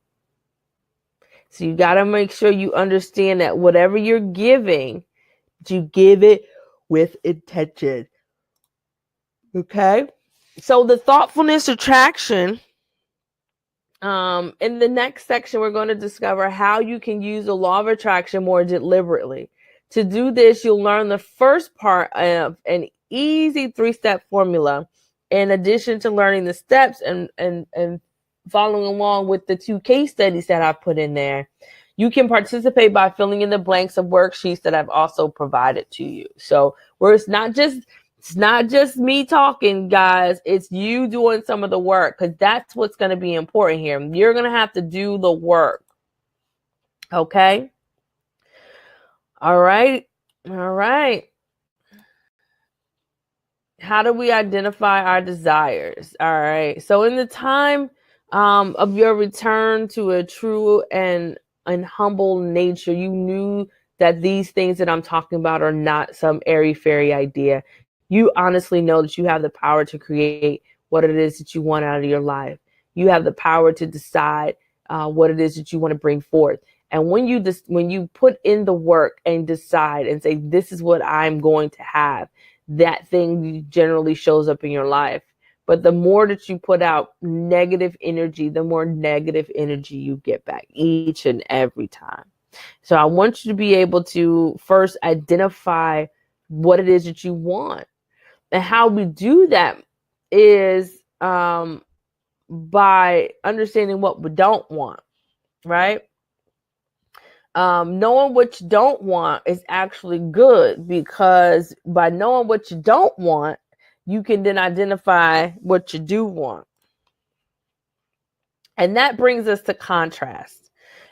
So you got to make sure you understand that whatever you're giving, you give it with intention. Okay? So the thoughtfulness attraction, in the next section, we're going to discover how you can use the law of attraction more deliberately. To do this, you'll learn the first part of an easy 3-step formula. In addition to learning the steps and following along with the 2 case studies that I put in there, you can participate by filling in the blanks of worksheets that I've also provided to you. So where it's not just me talking, guys, it's you doing some of the work, because that's what's going to be important here. You're going to have to do the work. Okay? All right. How do we identify our desires? All right. So in the time of your return to a true and humble nature, you knew that these things that I'm talking about are not some airy-fairy idea. You honestly know that you have the power to create what it is that you want out of your life. You have the power to decide what it is that you want to bring forth. And when you put in the work and decide and say, this is what I'm going to have, that thing generally shows up in your life. But the more that you put out negative energy, the more negative energy you get back each and every time. So I want you to be able to first identify what it is that you want. And how we do that is by understanding what we don't want, right? Knowing what you don't want is actually good, because by knowing what you don't want, you can then identify what you do want. And that brings us to contrast.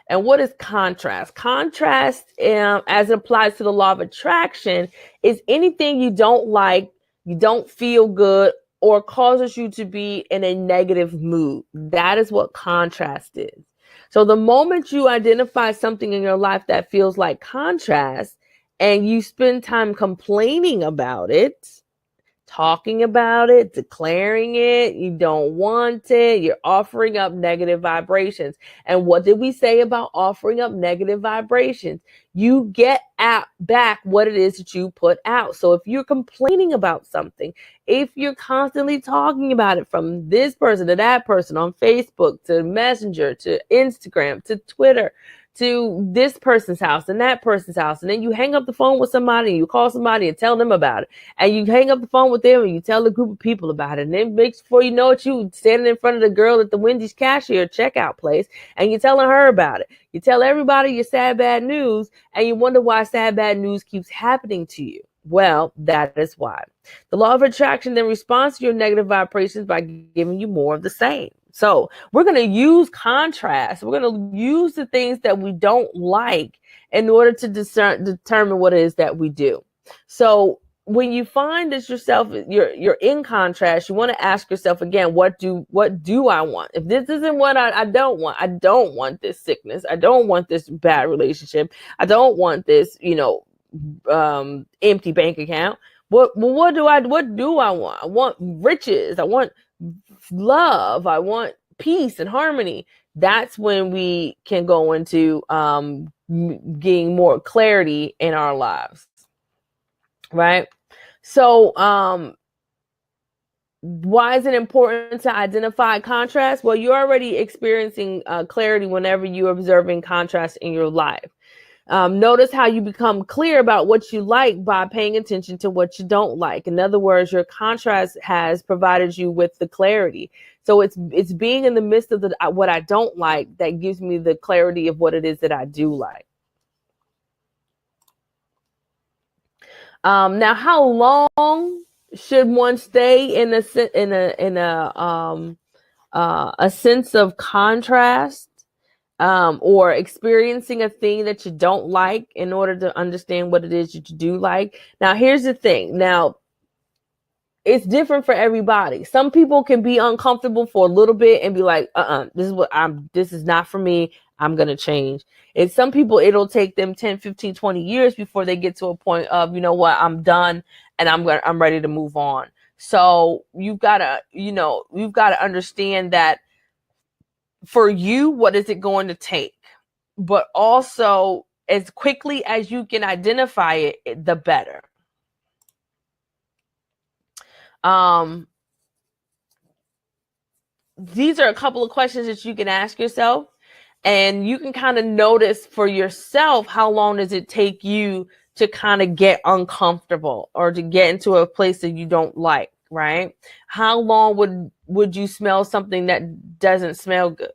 And what is contrast? Contrast, as it applies to the law of attraction, is anything you don't like, you don't feel good, or causes you to be in a negative mood. That is what contrast is. So the moment you identify something in your life that feels like contrast, and you spend time complaining about it, talking about it, declaring it, you don't want it, you're offering up negative vibrations. And what did we say about offering up negative vibrations? You get back what it is that you put out. So if you're complaining about something, if you're constantly talking about it from this person to that person on Facebook, to Messenger, to Instagram, to Twitter, to this person's house and that person's house, and then you hang up the phone with somebody and you call somebody and tell them about it, and you hang up the phone with them and you tell a group of people about it, and then before you know it, you standing in front of the girl at the Wendy's cashier checkout place and you're telling her about it. You tell everybody your sad bad news, and you wonder why sad bad news keeps happening to you. Well, that is why. The law of attraction then responds to your negative vibrations by giving you more of the same. So we're going to use contrast. We're going to use the things that we don't like in order to determine what it is that we do. So when you find that you're in contrast, you want to ask yourself again, what do I want? If this isn't what I don't want this sickness. I don't want this bad relationship. I don't want this, empty bank account. What do I want? I want riches. I want love. I want peace and harmony. That's when we can go into getting more clarity in our lives. Right? So why is it important to identify contrast? Well, you're already experiencing clarity whenever you're observing contrast in your life. Notice how you become clear about what you like by paying attention to what you don't like. In other words, your contrast has provided you with the clarity. So it's being in the midst of what I don't like that gives me the clarity of what it is that I do like. Now, how long should one stay in a sense of contrast? Or experiencing a thing that you don't like in order to understand what it is that you do like. Now, here's the thing. Now, it's different for everybody. Some people can be uncomfortable for a little bit and be like, this is not for me. I'm going to change. And some people, it'll take them 10, 15, 20 years before they get to a point of, you know what, I'm done and I'm ready to move on. So you've got to understand that for you, what is it going to take? But also, as quickly as you can identify it, the better. These are a couple of questions that you can ask yourself, and you can kind of notice for yourself how long does it take you to kind of get uncomfortable or to get into a place that you don't like, right? How long would you smell something that doesn't smell good?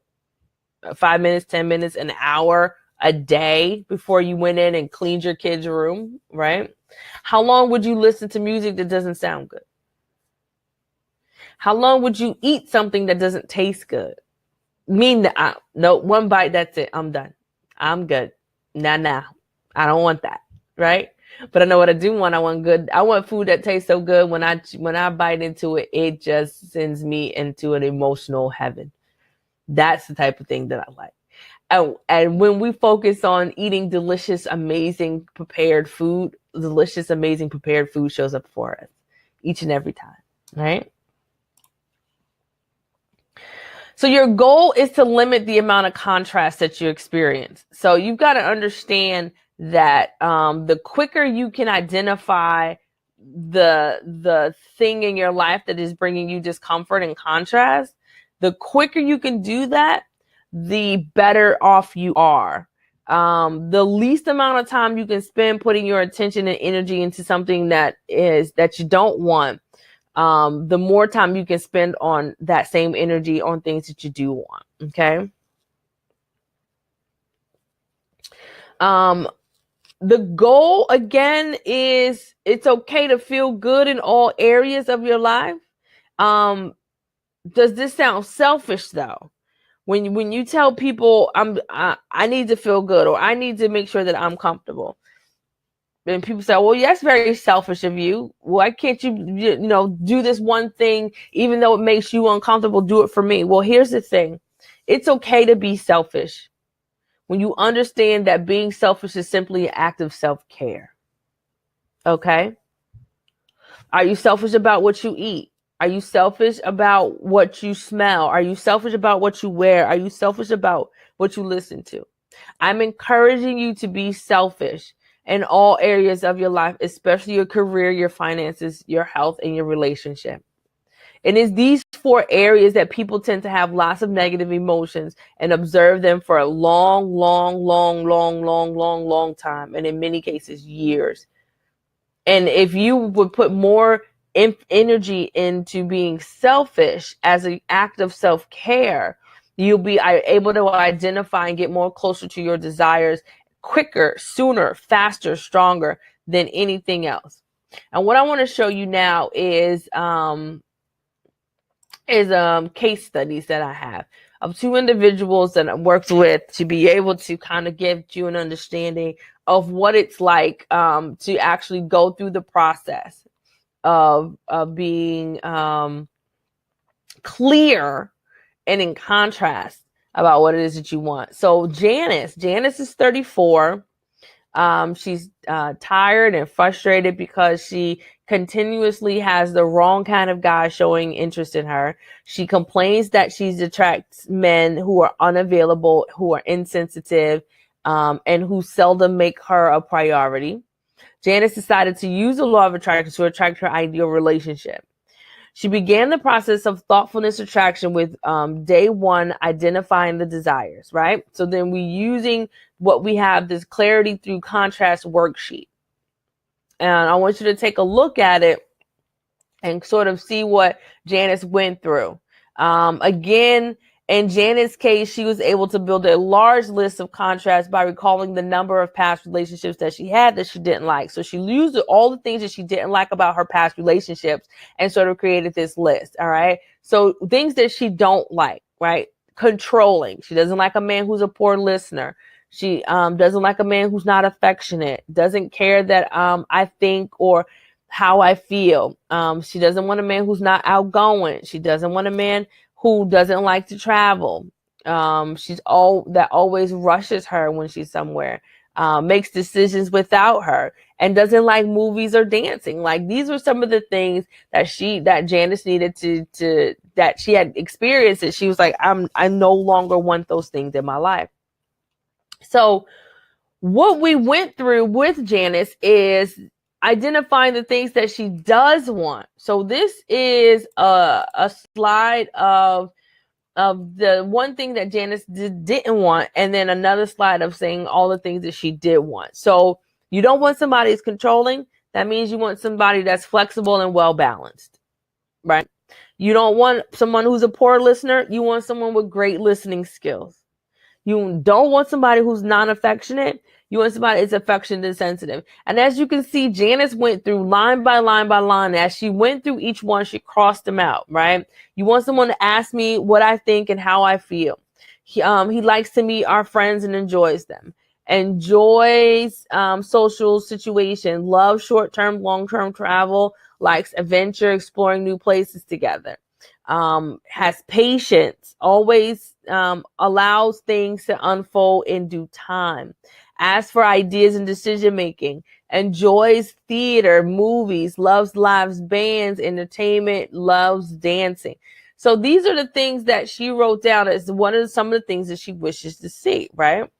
5 minutes, 10 minutes, an hour, a day before you went in and cleaned your kid's room, right? How long would you listen to music that doesn't sound good? How long would you eat something that doesn't taste good? No, one bite, that's it. I'm done. I'm good. Nah. I don't want that, right? But I know what I do want. I want food that tastes so good when I bite into it, it just sends me into an emotional heaven. That's the type of thing that I like. And when we focus on eating delicious, amazing prepared food, shows up for us each and every time, right? So your goal is to limit the amount of contrast that you experience. So you've got to understand that the quicker you can identify the thing in your life that is bringing you discomfort and contrast, the quicker you can do that, the better off you are. The least amount of time you can spend putting your attention and energy into something that you don't want, the more time you can spend on that same energy on things that you do want. Okay. The goal again is it's okay to feel good in all areas of your life. Does this sound selfish though? When you tell people I need to feel good or I need to make sure that I'm comfortable. And people say, well, yeah, that's very selfish of you. Why can't you do this one thing, even though it makes you uncomfortable, do it for me? Well, here's the thing. It's okay to be selfish when you understand that being selfish is simply an act of self-care. Okay? Are you selfish about what you eat? Are you selfish about what you smell? Are you selfish about what you wear? Are you selfish about what you listen to? I'm encouraging you to be selfish in all areas of your life, especially your career, your finances, your health, and your relationship. And it's these 4 areas that people tend to have lots of negative emotions and observe them for a long time. And in many cases, years. And if you would put more energy into being selfish as an act of self-care, you'll be able to identify and get more closer to your desires quicker, sooner, faster, stronger than anything else. And what I want to show you now is case studies that I have of two individuals that I worked with to be able to kind of give you an understanding of what it's like to actually go through the process of being clear and in contrast about what it is that you want. So Janice is 34. She's tired and frustrated because she continuously has the wrong kind of guy showing interest in her. She complains that she attracts men who are unavailable, who are insensitive, and who seldom make her a priority. Janice decided to use the law of attraction to attract her ideal relationship. She began the process of thoughtfulness attraction with day one, identifying the desires, right? So then we using what we have, this clarity through contrast worksheet. And I want you to take a look at it and sort of see what Janice went through. Again, in Janet's case, she was able to build a large list of contrasts by recalling the number of past relationships that she had that she didn't like. So she used all the things that she didn't like about her past relationships and sort of created this list. All right. So things that she don't like, right? Controlling. She doesn't like a man who's a poor listener. She doesn't like a man who's not affectionate, doesn't care that I think or how I feel. She doesn't want a man who's not outgoing. She doesn't want a man who doesn't like to travel. She's always rushes her when she's somewhere, makes decisions without her, and doesn't like movies or dancing. Like, these were some of the things that Janice needed to that she had experienced, and she was like, I no longer want those things in my life. So what we went through with Janice is identifying the things that she does want. So this is a slide of the one thing that Janice didn't want, and then another slide of saying all the things that she did want. So you don't want somebody who's controlling. That means you want somebody that's flexible and well balanced, right? You don't want someone who's a poor listener. You want someone with great listening skills. You don't want somebody who's non-affectionate. You want somebody that's affectionate and sensitive. And as you can see, Janice went through line by line by line. As she went through each one, she crossed them out, right? You want someone to ask me what I think and how I feel. He likes to meet our friends and enjoys them. Enjoys social situation. Loves short-term, long-term travel. Likes adventure, exploring new places together. Has patience. Always allows things to unfold in due time. Asks for ideas and decision making. Enjoys theater, movies, loves live bands, entertainment, loves dancing. So these are the things that she wrote down as some of the things that she wishes to see, right?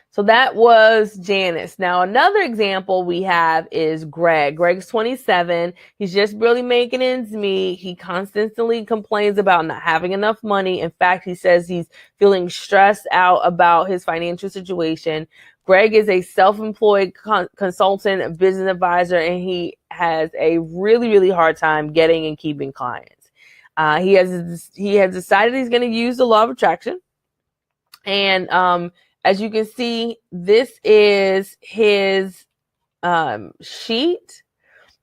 So that was Janice. Now, another example we have is Greg. Greg's 27. He's just barely making ends meet. He constantly complains about not having enough money. In fact, he says he's feeling stressed out about his financial situation. Greg is a self-employed consultant, a business advisor, and he has a really, really hard time getting and keeping clients. He has decided he's going to use the law of attraction. And as you can see, this is his sheet.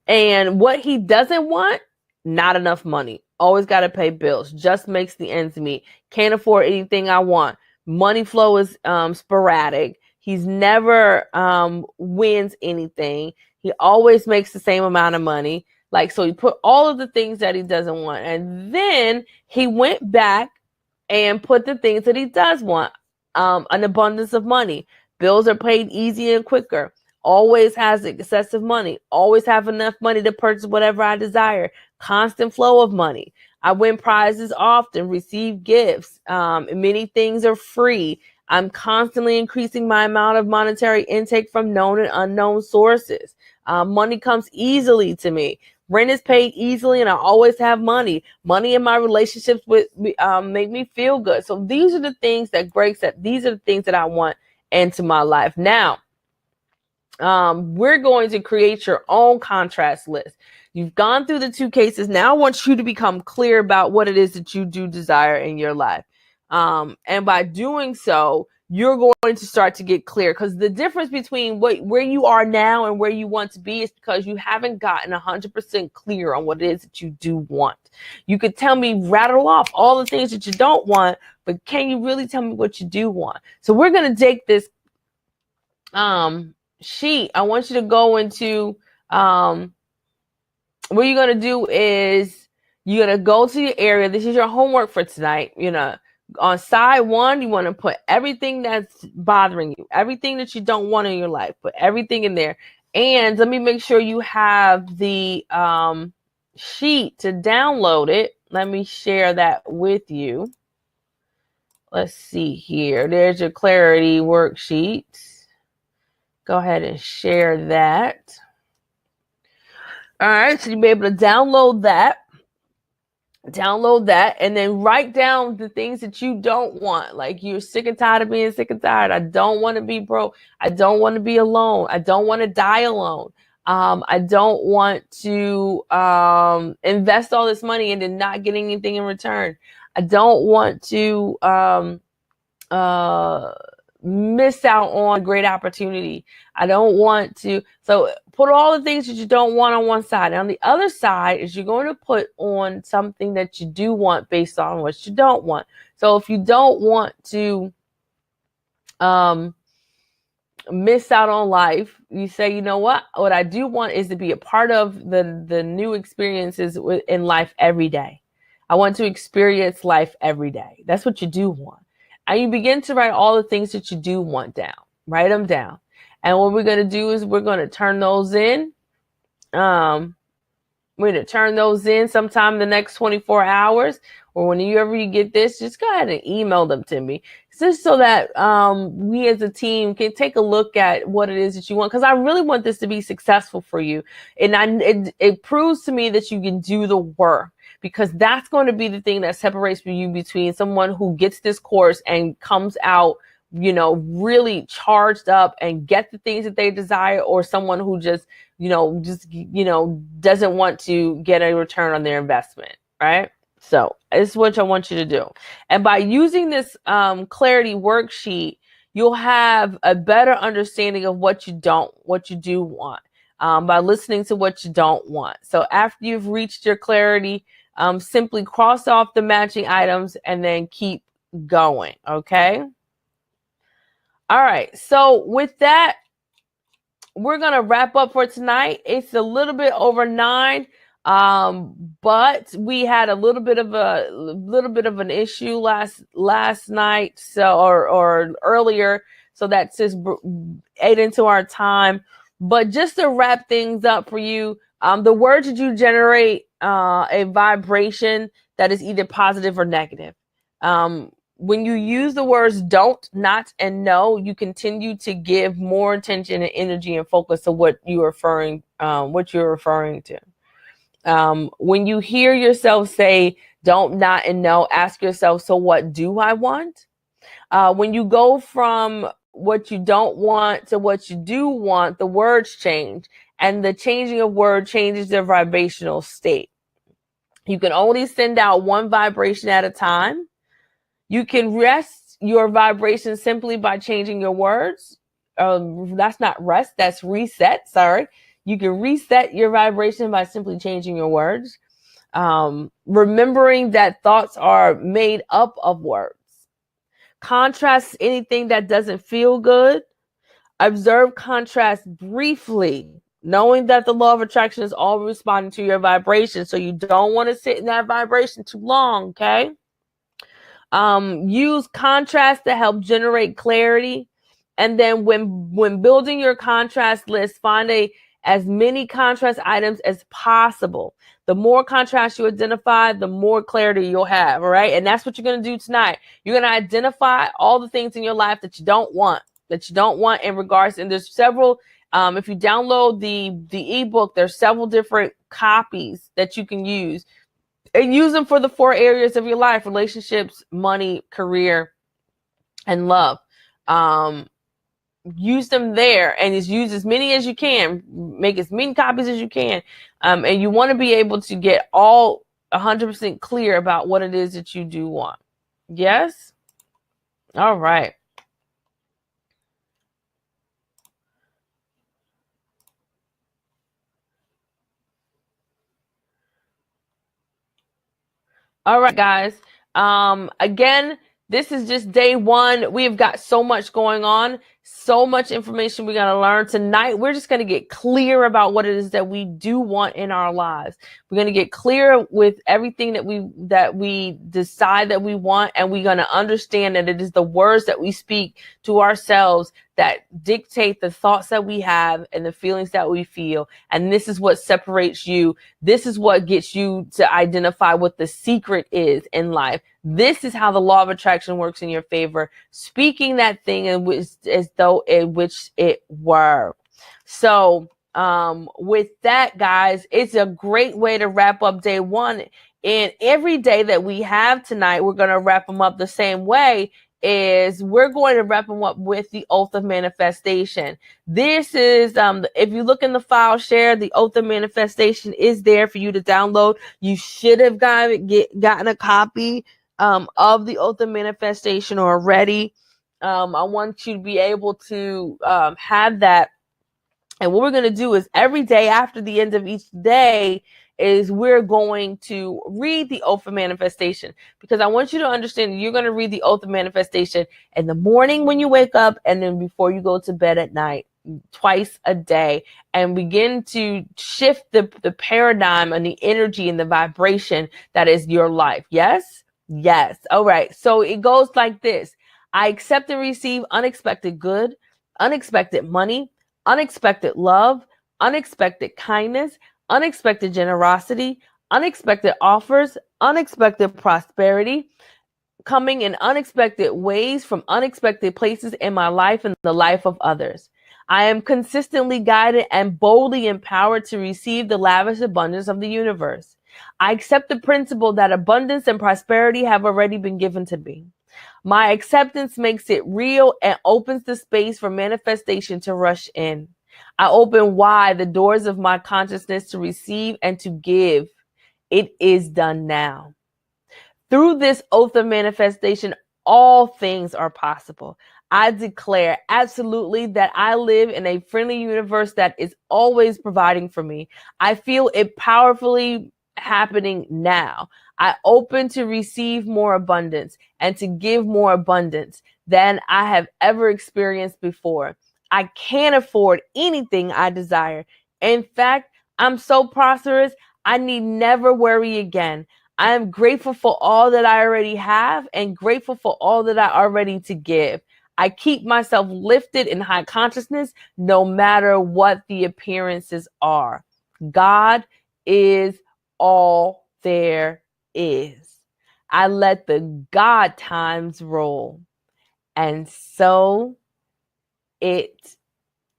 And what he doesn't want, not enough money. Always got to pay bills. Just makes the ends meet. Can't afford anything I want. Money flow is sporadic. He's never wins anything. He always makes the same amount of money. Like, so he put all of the things that he doesn't want. And then he went back and put the things that he does want. An abundance of money. Bills are paid easy and quicker. Always has excessive money. Always have enough money to purchase whatever I desire. Constant flow of money. I win prizes often, receive gifts. Many things are free. I'm constantly increasing my amount of monetary intake from known and unknown sources. Money comes easily to me. Rent is paid easily, and I always have money. Money in my relationships with make me feel good. So these are the things that Greg said. These are the things that I want into my life. Now, we're going to create your own contrast list. You've gone through the two cases. Now I want you to become clear about what it is that you do desire in your life. And by doing so, you're going to start to get clear, because the difference between where you are now and where you want to be is because you haven't gotten 100% clear on what it is that you do want. You could tell me, rattle off all the things that you don't want, but can you really tell me what you do want? So we're going to take this sheet. I want you to go into what you're going to do is you're going to go to your area. This is your homework for tonight. On side 1, you want to put everything that's bothering you, everything that you don't want in your life, put everything in there. And let me make sure you have the sheet to download it. Let me share that with you. Let's see here. There's your clarity worksheet. Go ahead and share that. All right, so you'll be able to download that, and then write down the things that you don't want. Like, you're sick and tired of being sick and tired. I don't want to be broke. I don't want to be alone. I don't want to die alone. I don't want to invest all this money and then not getting anything in return. I don't want to miss out on great opportunity. I don't want to. So put all the things that you don't want on one side. And on the other side is you're going to put on something that you do want based on what you don't want. So if you don't want to miss out on life, you say, you know what I do want is to be a part of the new experiences in life every day. I want to experience life every day. That's what you do want. And you begin to write all the things that you do want down. Write them down. And what we're going to do is we're going to turn those in. We're going to turn those in sometime in the next 24 hours. Or whenever you get this, just go ahead and email them to me. Just so that we as a team can take a look at what it is that you want. Because I really want this to be successful for you. And it proves to me that you can do the work. Because that's going to be the thing that separates you between someone who gets this course and comes out, really charged up and get the things that they desire, or someone who just doesn't want to get a return on their investment, right? So this is what I want you to do. And by using this clarity worksheet, you'll have a better understanding of what you do want by listening to what you don't want. So after you've reached your clarity, simply cross off the matching items and then keep going. Okay. All right. So with that, we're going to wrap up for tonight. It's a little bit over 9. But we had a little bit of an issue last night. So, or earlier. So that's just ate into our time. But just to wrap things up for you, the words that you generate a vibration that is either positive or negative. When you use the words don't, not, and no, you continue to give more attention and energy and focus to what you're referring to. When you hear yourself say don't, not, and no, ask yourself, so what do I want? When you go from what you don't want to what you do want, the words change, and the changing of word changes their vibrational state. You can only send out one vibration at a time. You can rest your vibration simply by changing your words. That's not rest, that's reset. Sorry. You can reset your vibration by simply changing your words. Remembering that thoughts are made up of words. Contrast anything that doesn't feel good. Observe contrast briefly, knowing that the law of attraction is always responding to your vibration. So you don't want to sit in that vibration too long, okay? Use contrast to help generate clarity. And then when building your contrast list, find as many contrast items as possible. The more contrast you identify, the more clarity you'll have, all right? And that's what you're going to do tonight. You're going to identify all the things in your life that you don't want in regards, and there's several, if you download the ebook, there's several different copies that you can use. And use them for the 4 areas of your life: relationships, money, career, and love. Use them there, and use as many as you can. Make as many copies as you can. And you want to be able to get all 100% clear about what it is that you do want. Yes? All right. All right, guys. Again, this is just day one. We have got so much going on, so much information we got to learn tonight. We're just going to get clear about what it is that we do want in our lives. We're going to get clear with everything that we decide that we want, and we're going to understand that it is the words that we speak to ourselves that dictate the thoughts that we have and the feelings that we feel. And this is what separates you. This is what gets you to identify what the secret is in life. This is how the law of attraction works in your favor. Speaking that thing as though in which it were. So, with that, guys, it's a great way to wrap up day one. And every day that we have tonight, we're going to wrap them up the same way. Is we're going to wrap them up with the oath of manifestation. This is, if you look in the file share, the oath of manifestation is there for you to download. You should have gotten a copy of the oath of manifestation already. I want you to be able to have that. And what we're going to do is every day after the end of each day is we're going to read the oath of manifestation, because I want you to understand you're going to read the oath of manifestation in the morning when you wake up, and then before you go to bed at night, twice a day, and begin to shift the paradigm and the energy and the vibration that is your life. Yes? Yes. All right. So it goes like this. I accept and receive unexpected good, unexpected money, unexpected love, unexpected kindness, unexpected generosity, unexpected offers, unexpected prosperity, coming in unexpected ways from unexpected places in my life and the life of others. I am consistently guided and boldly empowered to receive the lavish abundance of the universe. I accept the principle that abundance and prosperity have already been given to me. My acceptance makes it real and opens the space for manifestation to rush in. I open wide the doors of my consciousness to receive and to give. It is done now. Through this oath of manifestation, all things are possible. I declare absolutely that I live in a friendly universe that is always providing for me. I feel it powerfully happening now. I open to receive more abundance and to give more abundance than I have ever experienced before. I can't afford anything I desire. In fact, I'm so prosperous, I need never worry again. I am grateful for all that I already have and grateful for all that I already to give. I keep myself lifted in high consciousness no matter what the appearances are. God is all there is. I let the God times roll. And so it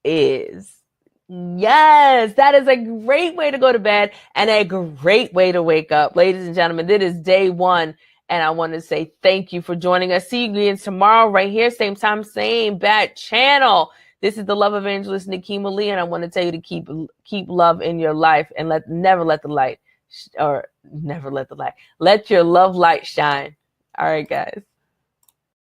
is. Yes, that is a great way to go to bed and a great way to wake up. Ladies and gentlemen, this is day one. And I want to say thank you for joining us. See you again tomorrow right here, same time, same bad channel. This is the Love Evangelist, Nikema Lee, and I want to tell you to keep love in your life and never let your love light shine. All right, guys.